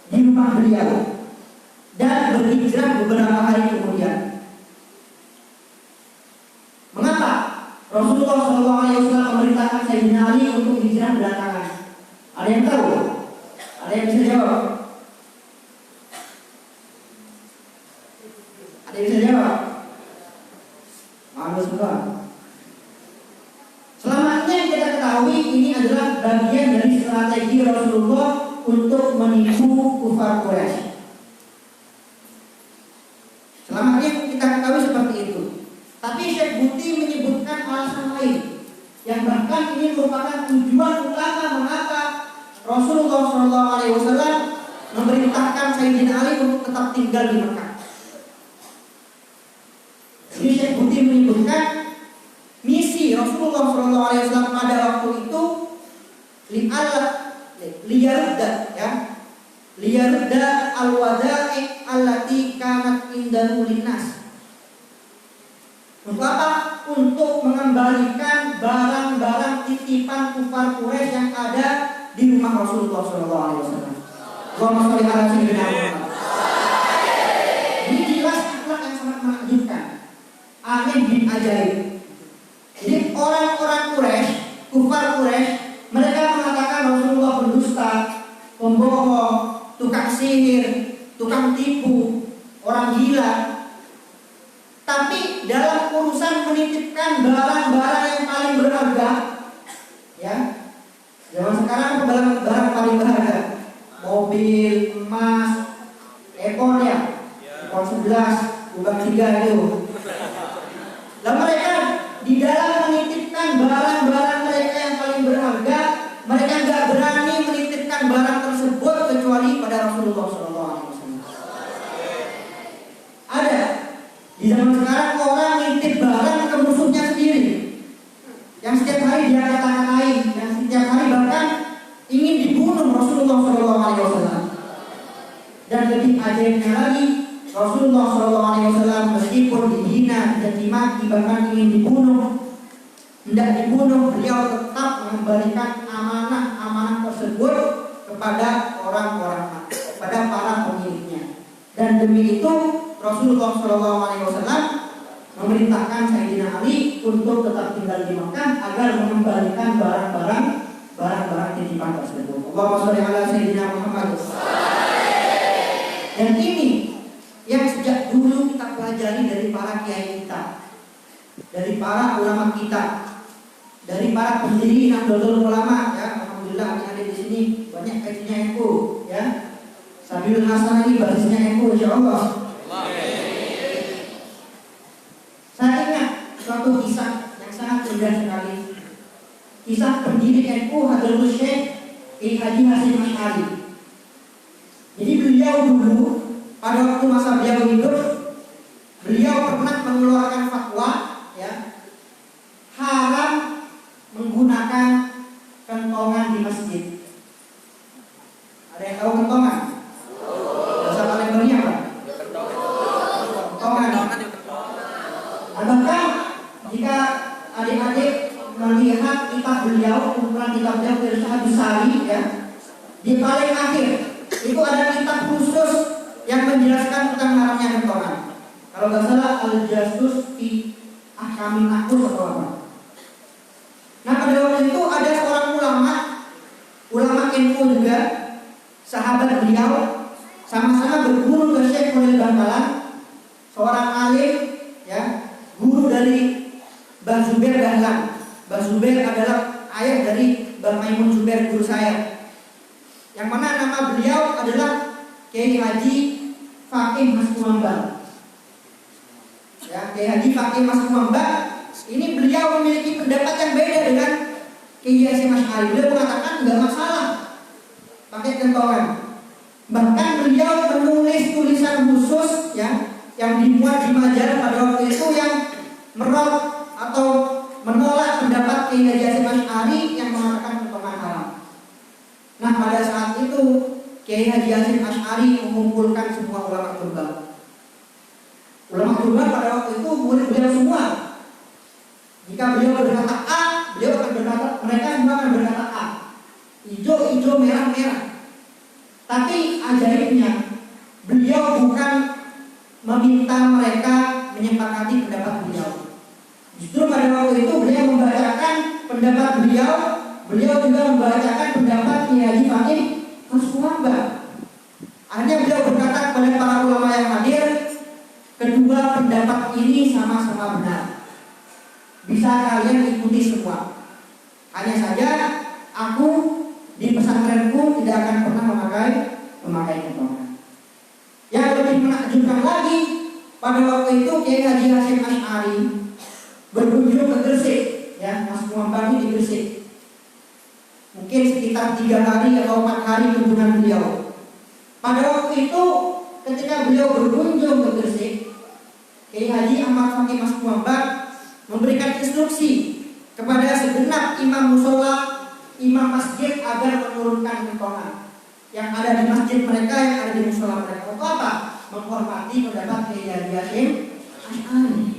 di rumah beliau dan berhijrah beberapa hari kemudian. Mengapa Rasulullah SAW memerintahkan Sayyidina Ali untuk hijrah belakangan? Ada yang tahu? Ada yang bisa jawab? Ada yang bisa jawab? Malu semua. Selama ini yang kita ketahui ini adalah bagian dari strategi Rasulullah untuk menipu kufar Quraisy. Selama ini kita ketahui seperti itu. Tapi Syekh Buti menyebutkan alasan lain yang bahkan ini merupakan tujuan utama mengapa Rasulullah SAW memerintahkan Sayyidina Ali untuk tetap tinggal di Mekah. Ini Syekh Buti menyebutkan misi Rasulullah SAW pada waktu itu liyarudda al-wada'i allati kanat indahu linnas. Untuk apa? Untuk mengembalikan barang-barang titipan kufar Quraisy yang ada di rumah Rasulullah SAW. Allahumma sholli ala sayyidina Muhammad. Ini jelas akhlak yang sangat menakjubkan. Aneh bin ajaib. Jadi orang-orang Quraisy, kufar Quraisy, mereka mengatakan Rasulullah berdusta, pembohong, tukang sihir, tukang tipu, orang gila. Tapi dalam urusan menitipkan barang-barang yang paling berharga, ya, zaman sekarang barang paling berharga, mobil, emas, iPhone ya, iPhone 11, bukan 3 itu. Dan mereka di dalam menitipkan barang-barang mereka yang paling berharga, mereka nggak berani menitipkan barang tersebut kecuali pada Rasulullah SAW. Ada di zaman sekarang orang nitip barang ke musuhnya sendiri, yang setiap hari dia kata-katain, yang setiap hari bahkan ingin dibunuh Rasulullah SAW. Dan lebih ajaibnya lagi, Rasulullah SAW meskipun dihina dan dimaki bahkan ingin dibunuh, hendak dibunuh, beliau tetap mengembalikan amanah-amanah tersebut kepada orang-orang, kepada para pemiliknya. Dan demi itu Rasulullah SAW memerintahkan Sayyidina Ali untuk tetap tinggal di Mekah agar mengembalikan barang-barang titipan tersebut. Allahumma sholli ala sayyidina Muhammad. Dan ini yang sejak dulu kita pelajari dari para kiai kita, dari para ulama kita, dari para pendiri Nahdlatul Ulama, ya. Alhamdulillah adik-adik di sini banyak kajinya NU, ya. Sabilul Hasan ini basisnya NU, insyaallah. Saya ingat suatu kisah yang sangat indah sekali. Kisah pendiri NU Hadratus Syekh Haji Hasyim Asy'ari. Jadi beliau dulu pada waktu masa beliau hidup, beliau pernah mengeluarkan fatwa, ya, haram menggunakan kentongan di masjid. Ada yang tahu kentongan? Bahasa Palembangnya apa? Kentongan. Bahkan jika adik-adik melihat kitab beliau, kumpulan kitab beliau Irsyad Sari, ya, di paling akhir itu ada kitab khusus yang menjelaskan tentang haramnya kentongan. Kalau nggak salah Al-Jasus fi Ahkamin Akus atau apa. Nah pada waktu itu ada seorang ulama NU juga, sahabat beliau, sama-sama berguru ke Syekh Khalil Bangkalan, seorang alim, ya, guru dari Mbah Zubair Dahlan. Mbah Zubair adalah ayah dari Mbah Maimun Zubair, guru saya. Yang mana nama beliau adalah Kiai Haji Fakih Mas Kumambang. Ya, Kiai Haji Fakih Mas Kumambang ini beliau memiliki pendapat yang beda dengan Kiai Hasyim Asy'ari. Beliau mengatakan nggak masalah pakai kentongan. Bahkan beliau menulis tulisan khusus ya yang dimuat di majalah pada waktu itu yang menolak pendapat Kiai Haji Hasyim Asy'ari yang mengatakan kentongan haram. Nah, pada saat itu Kiai Haji Hasyim Asy'ari mengumpulkan semua ulama tunggal. Ulama tunggal pada waktu itu murid beliau semua. Jika beliau berkata A, beliau akan berkata, mereka semua akan berkata A. Hijau, merah. Tapi ajaibnya, beliau bukan meminta mereka menyepakati pendapat beliau. Justru pada waktu itu beliau membacakan pendapat beliau juga membacakan pendapat Kiai Haji Fatim Mas-Muhammad. Akhirnya beliau berkata kepada para ulama yang hadir, kedua pendapat ini sama-sama benar. Bisa kalian ikuti semua. Hanya saja aku di pesantrenku tidak akan pernah memakai kentongan. Yang lebih menakjubkan lagi, pada waktu itu Kiai Haji Hasyim Asy'ari berkunjung ke Gresik, ya, Mas Muhammad di Gresik. Mungkin sekitar 3 hari atau 4 hari kunjungan beliau. Pada waktu itu, ketika beliau berkunjung ke Gresik, Kiai Haji Ahmad Fakih Mas Muhammad memberikan instruksi kepada segenap imam musola, imam masjid agar menurunkan kentongan yang ada di masjid mereka, yang ada di musola mereka. Untuk apa? Menghormati pendapat Kiai Haji Hasyim Asy'ari.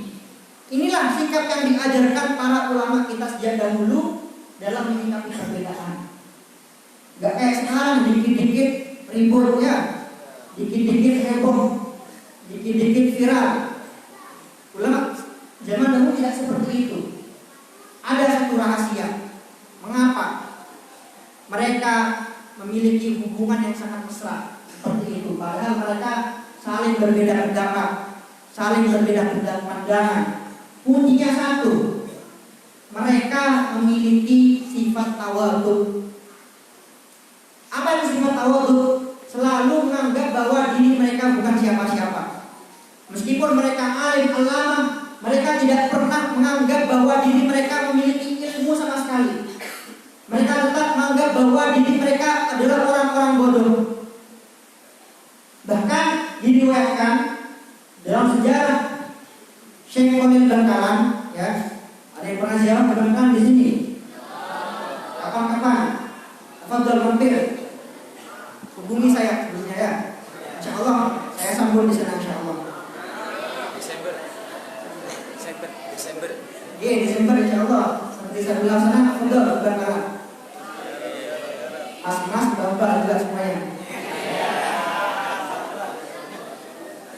Inilah sikap yang diajarkan para ulama kita sejak dahulu dalam menyikapi perbedaan. Gak kayak sekarang dikit-dikit ribut ya, dikit-dikit heboh, dikit-dikit viral. Ulama zaman dahulu tidak seperti itu. Ada satu rahasia. Mengapa mereka memiliki hubungan yang sangat mesra seperti itu? Padahal mereka saling berbeda pendapat, saling berbeda pandangan. Kuncinya satu, mereka memiliki sifat tawadhu. Apa itu sifat tawadhu? Selalu menganggap bahwa diri mereka bukan siapa-siapa. Meskipun mereka alim alama, mereka tidak pernah menganggap bahwa diri mereka memiliki ilmu sama sekali. Mereka tetap menganggap bahwa diri mereka adalah orang-orang bodoh. Bahkan diriwayatkan dalam sejarah Syekh Khalil Bangkalan, ya, ada yang pernah ziarah ke Bangkalan di sini? Kapan-kapan? Fadhil mampir. Hubungi saya sebelumnya ya. Insya Allah saya sambut di sana insya Allah. Desember. Iya, Desember insya Allah. Seperti saya bilang sana, Fadhil Bangkalan. Mas, bapak juga semuanya.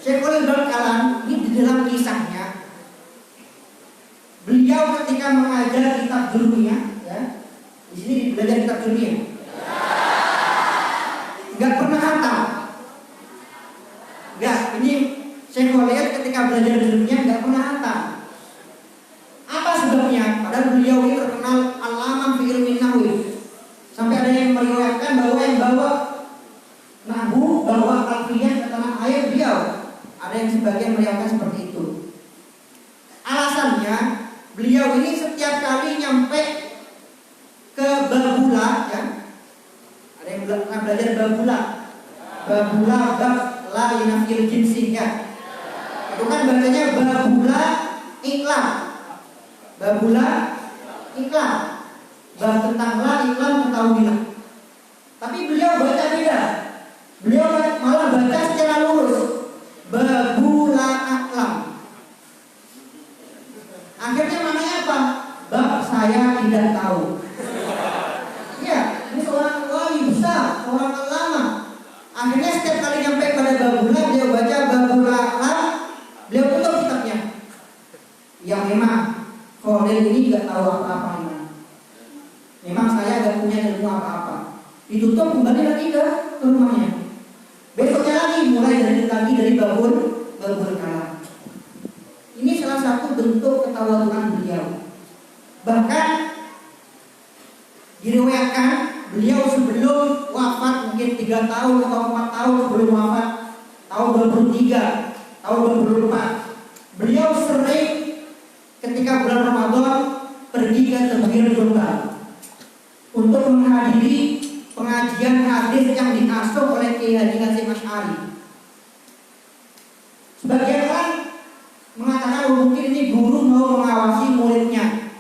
Syekh Khalil Bangkalan ini di dalam kisahnya, beliau ketika mengajar kitab dunia, ya, di sini belajar kitab dunia, nggak pernah hafal. Nggak, ini Syekh Khalil ketika belajar dunia nggak pernah hafal. Apa sebabnya? Padahal beliau ini terkenal alaman fi ilmin nahwi. Sampai ada yang meriwayatkan bahwa yang bawa nahwu, bawa alfiyah ke tanah air beliau. Ada yang sebagian meriwayatkan seperti itu. Alasannya, beliau ini setiap kali nyampe ke babula, ya. Ada yang pernah belajar babula. Babula bab la linafil jinsi, ya. Itu kan bacanya babula iklam. Babula iklam. Bab tentang la iklam ketahuilah. Tapi beliau baca beda. Beliau malah baca secara lurus. Babula aklam. Akhirnya maknanya apa? Bab saya tidak tahu. Ya, ini seorang wali besar, seorang ulama. Akhirnya setiap kali nyampe pada babula, beliau baca babula aklam, beliau tutup kitabnya. Yang memang Khalil ini gak tahu apa-apa memang saya gak punya ilmu apa-apa. Ditutup kembali lagi ke rumahnya. Besoknya lagi mulai dari babul kalam. Ini salah satu bentuk ketawaduan beliau. Bahkan diriwayatkan beliau sebelum wafat mungkin 3 tahun atau 4 tahun sebelum wafat, tahun 23, tahun 24, beliau sering ketika bulan Ramadan pergi ke Tebir Jombang untuk menghadiri pengajian hadis yang diasuh oleh Kiai Haji Hasyim Asy'ari. Sebagian orang mengatakan mungkin ini guru mau mengawasi muridnya,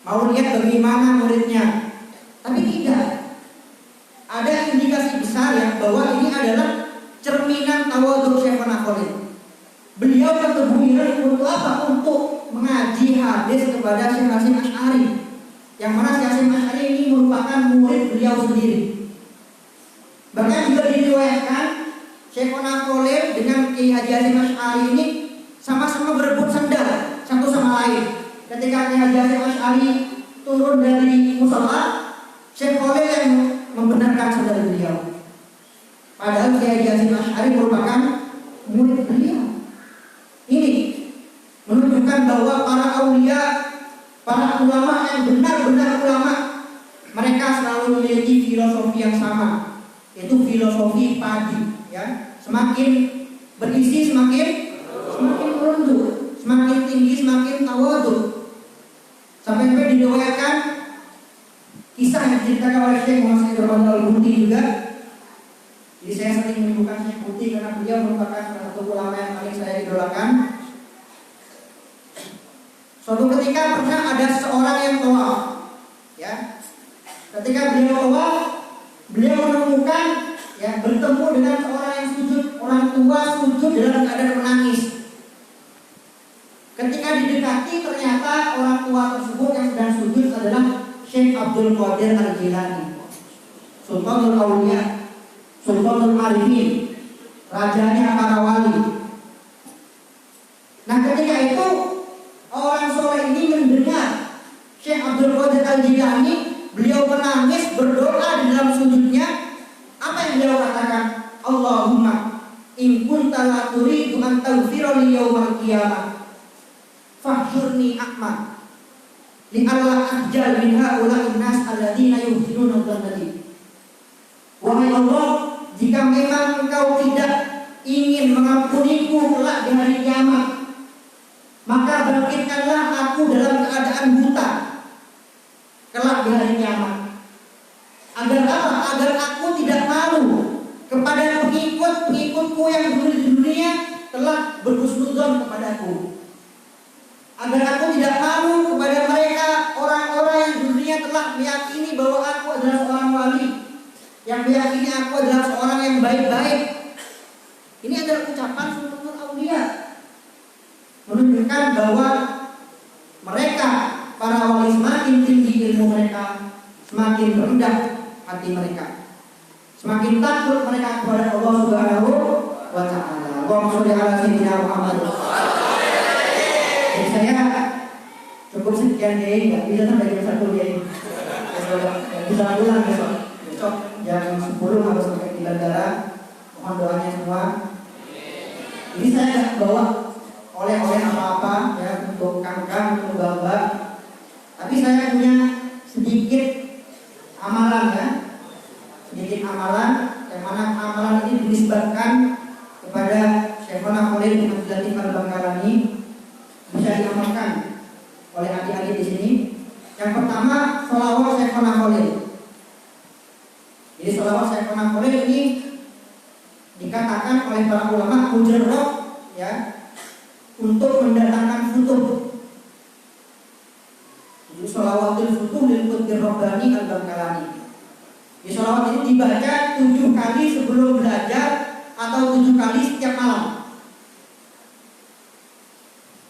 mau lihat bagaimana muridnya. Tapi tidak. Ada indikasi besar ya bahwa ini adalah cerminan tawadhu Syekhona Khalil. Beliau berkebumiran untuk apa? Untuk mengaji hadis kepada Syekh Hasyim Asy'ari. Yang mana Syekh Hasyim Asy'ari ini merupakan murid beliau sendiri. Bahkan juga diriwayatkan Syekhona Khalil dengan Kiai Haji Hasyim Asy'ari ini sama-sama berebut sandal satu sama lain. Ketika Kiai Haji Hasyim Asy'ari turun dari musala, Syekh Khalil yang membenarkan sandal beliau. Padahal Kiai Haji Hasyim Asy'ari merupakan murid beliau. Ini menunjukkan bahwa para aulia, para ulama yang benar-benar ulama, mereka selalu memiliki filosofi yang sama, yaitu filosofi padi. Ya, semakin berisi semakin merunduk, semakin tinggi semakin tawadhu. Sampai diriwayatkan kisah yang diceritakan oleh Syekh Muhammad Ibrahim Al-Buti juga. Jadi saya sering menyebutkan Syekh Buti karena beliau merupakan salah satu ulama yang paling saya idolakan. Suatu ketika pernah ada seorang yang tawaf, ya. Ketika beliau tawaf, beliau menemukan, ya, bertemu dengan seorang yang sujud, orang tua sujud dalam keadaan menangis. Ketika didekati, ternyata orang tua tersebut yang sedang sujud adalah Syekh Abdul Qadir Al-Jilani, Sultanul Auliya, Sultanul Arifin, rajanya para wali. Nah, ketika itu orang soleh ini mendengar Syekh Abdul Qadir Al-Jilani, beliau menangis berdoa di dalam sujudnya. Apa yang beliau katakan? Allahumma in kunta la turidu an taghfira li yaumal qiyamah fahsyurni a'ma li alla ahjal min haula'in nas alladziina yuhsinuna dzannati. Wahai Allah, jika memang engkau tidak ingin mengampuniku kelak di hari kiamat, maka bangkitkanlah aku dalam keadaan buta kelak di hari kiamat. Agar apa? Agar aku tidak malu kepada pengikut-pengikutku yang dulu di dunia telah berhusnudzon kepadaku. Agar aku tidak malu kepada mereka orang-orang yang di dunia telah meyakini bahwa aku adalah seorang wali, yang meyakini aku adalah seorang yang baik-baik. Ini adalah ucapan Sultanul Auliya, menunjukkan bahwa mereka para wali semakin tinggi ilmu mereka, semakin rendah hati mereka, semakin takut mereka kepada Allah Subhanahu wa Ta'ala. Allahumma sholli ala sayyidina Muhammad. Jadi saya cukup sekian ya, nggak bisa sampai jam 1 ya. Bisa pulang besok jam 10 harus sampai di bandara. Mohon doanya semua. Jadi saya nggak bawa oleh-oleh apa-apa ya untuk kangkang, untuk mbak-mbak. Tapi saya punya sedikit amalan ya, sedikit amalan yang mana amalan ini dinisbatkan kepada Syekhona Khalil bin Abdul Latif Al-Bangkalani, bisa diamalkan oleh adik-adik di sini. Yang pertama, sholawat Syekhona Khalil. Jadi sholawat Syekhona Khalil ini dikatakan oleh para ulama mujarrab ya, untuk mendatangkan futuh. Jadi sholawatul futuh lil qutbir rabbani al-Bangkalani. Di sholawat ini dibaca 7 kali sebelum belajar atau 7 kali setiap malam.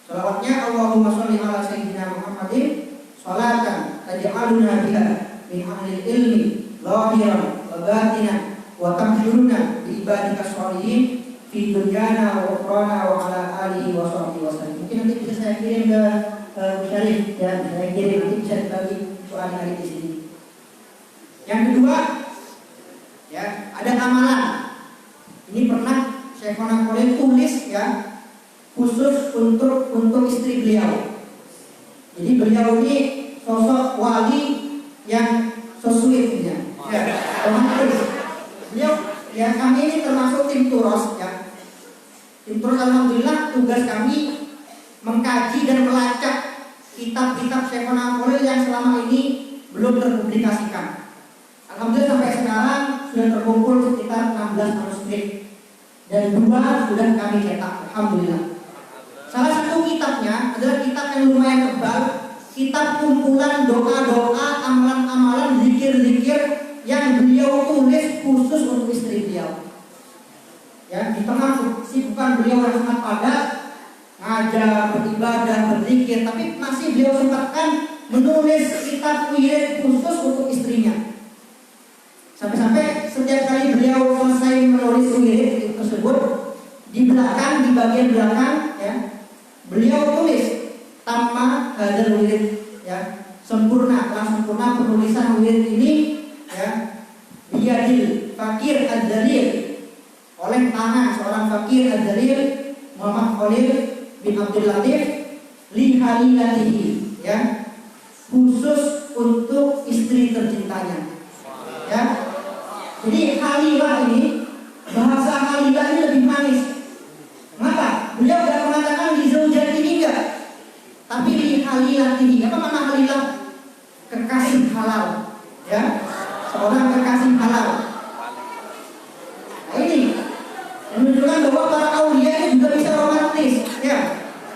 Sholawatnya Allahumma sholli ala sayyidina Muhammadin sholatan taj'aluna biha min ahlil ilmi zahiran wa batinan wa tamshuruna bi ibadika sholihin fi dunyana wa ukhrana wa ala alihi wa sahbihi wasallam. Mungkin nanti bisa saya kirim ke Syarif ya, saya kirim nanti bisa dibagi untuk adik-adik di sini. Yang kedua, ya, ada amalan. Ini pernah Syekhona Khalil tulis ya, khusus untuk istri beliau. Jadi beliau ini sosok wali yang sesuitnya, ya, romantis. Beliau, ya, kami ini termasuk tim Turos ya. Tim Turos alhamdulillah tugas kami mengkaji dan melacak kitab-kitab Syekhona Khalil yang selama ini belum terpublikasikan. Alhamdulillah sampai sekarang sudah terkumpul sekitar 16 manuskrip dan 2 sudah kami cetak. Alhamdulillah. Salah satu kitabnya adalah kitab yang lumayan tebal, kitab kumpulan doa-doa, amalan-amalan, zikir-zikir yang beliau tulis khusus untuk istri beliau. Ya, di tengah kesibukan beliau yang sangat padat, ngajar, beribadah, berzikir, tapi masih beliau sempatkan menulis kitab wirid khusus untuk istrinya. Sampai-sampai setiap kali beliau selesai menulis wirid tersebut, di belakang, di bagian belakang, ya, beliau tulis tamma hadzal wirid, ya, sempurna, telah sempurna penulisan wirid ini, ya, biyadil fakir adzalil, oleh tangan seorang fakir adzalil Muhammad Khalil bin Abdul Latif li halilatihi, ya, khusus untuk istri tercintanya. Ya. Jadi halilah ini, bahasa halilah ini lebih manis. Maka beliau tidak mengatakan li zaujatihi enggak, tapi li halilatihi. Apa makna halilah? Kekasih halal. Ya. Seorang kekasih halal. Nah ini menunjukkan bahwa para aulia ini juga bisa romantis, ya.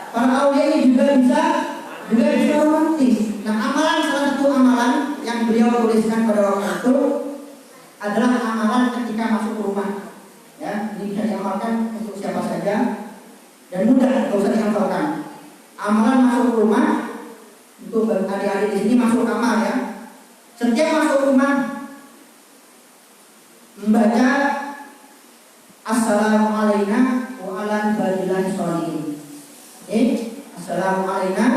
Para aulia ini juga bisa romantis. Nah, amalan, salah satu amalan yang beliau tuliskan pada waktu itu adalah amalan ketika masuk rumah. Ya, ini bisa diamalkan untuk siapa saja dan mudah, tidak usah dihafalkan. Amalan masuk rumah untuk adik-adik di sini masuk kamar, ya. Setiap masuk rumah membaca Assalamualaikum warahmatullahi wabarakatuh. Assalamualaikum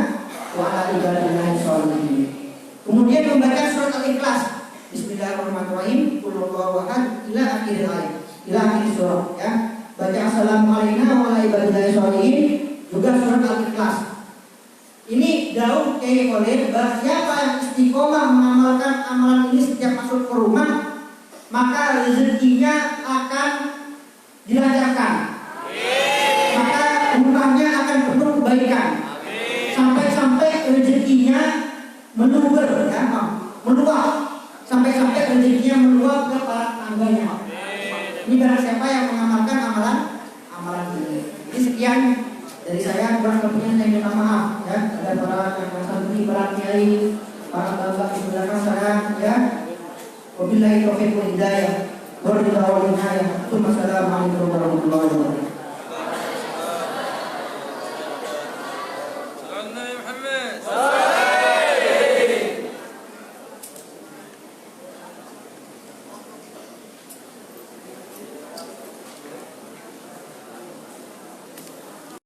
warahmatullahi wabarakatuh. Kemudian membaca surat Al-Ikhlas. Bismillahirrahmanirrahim. Qul huwallahu ahad ila akhir ayat. Ila akhir surah, ya. Baca Assalamualaikum warahmatullahi wabarakatuh. Juga surat Al-Ikhlas. Ini daun Kiai Khalil, siapa yang istiqomah mengamalkan amalan ini setiap masuk ke rumah, maka rezekinya akan dilancarkan. Maka rumahnya akan penuh kebaikan. Sampai-sampai rezekinya meluber, ya, meluap. Sampai-sampai rezekinya meluap ke para tetangganya. Ini barang siapa yang mengamalkan amalan ini. Jadi sekian dari saya, kurang lebihnya saya minta maaf, ya. Ada para yang santri, para kiai, para bapak di belakang saya, ya. Wabillahi taufiq wal hidayah. Wassalamualaikum warahmatullahi wabarakatuh.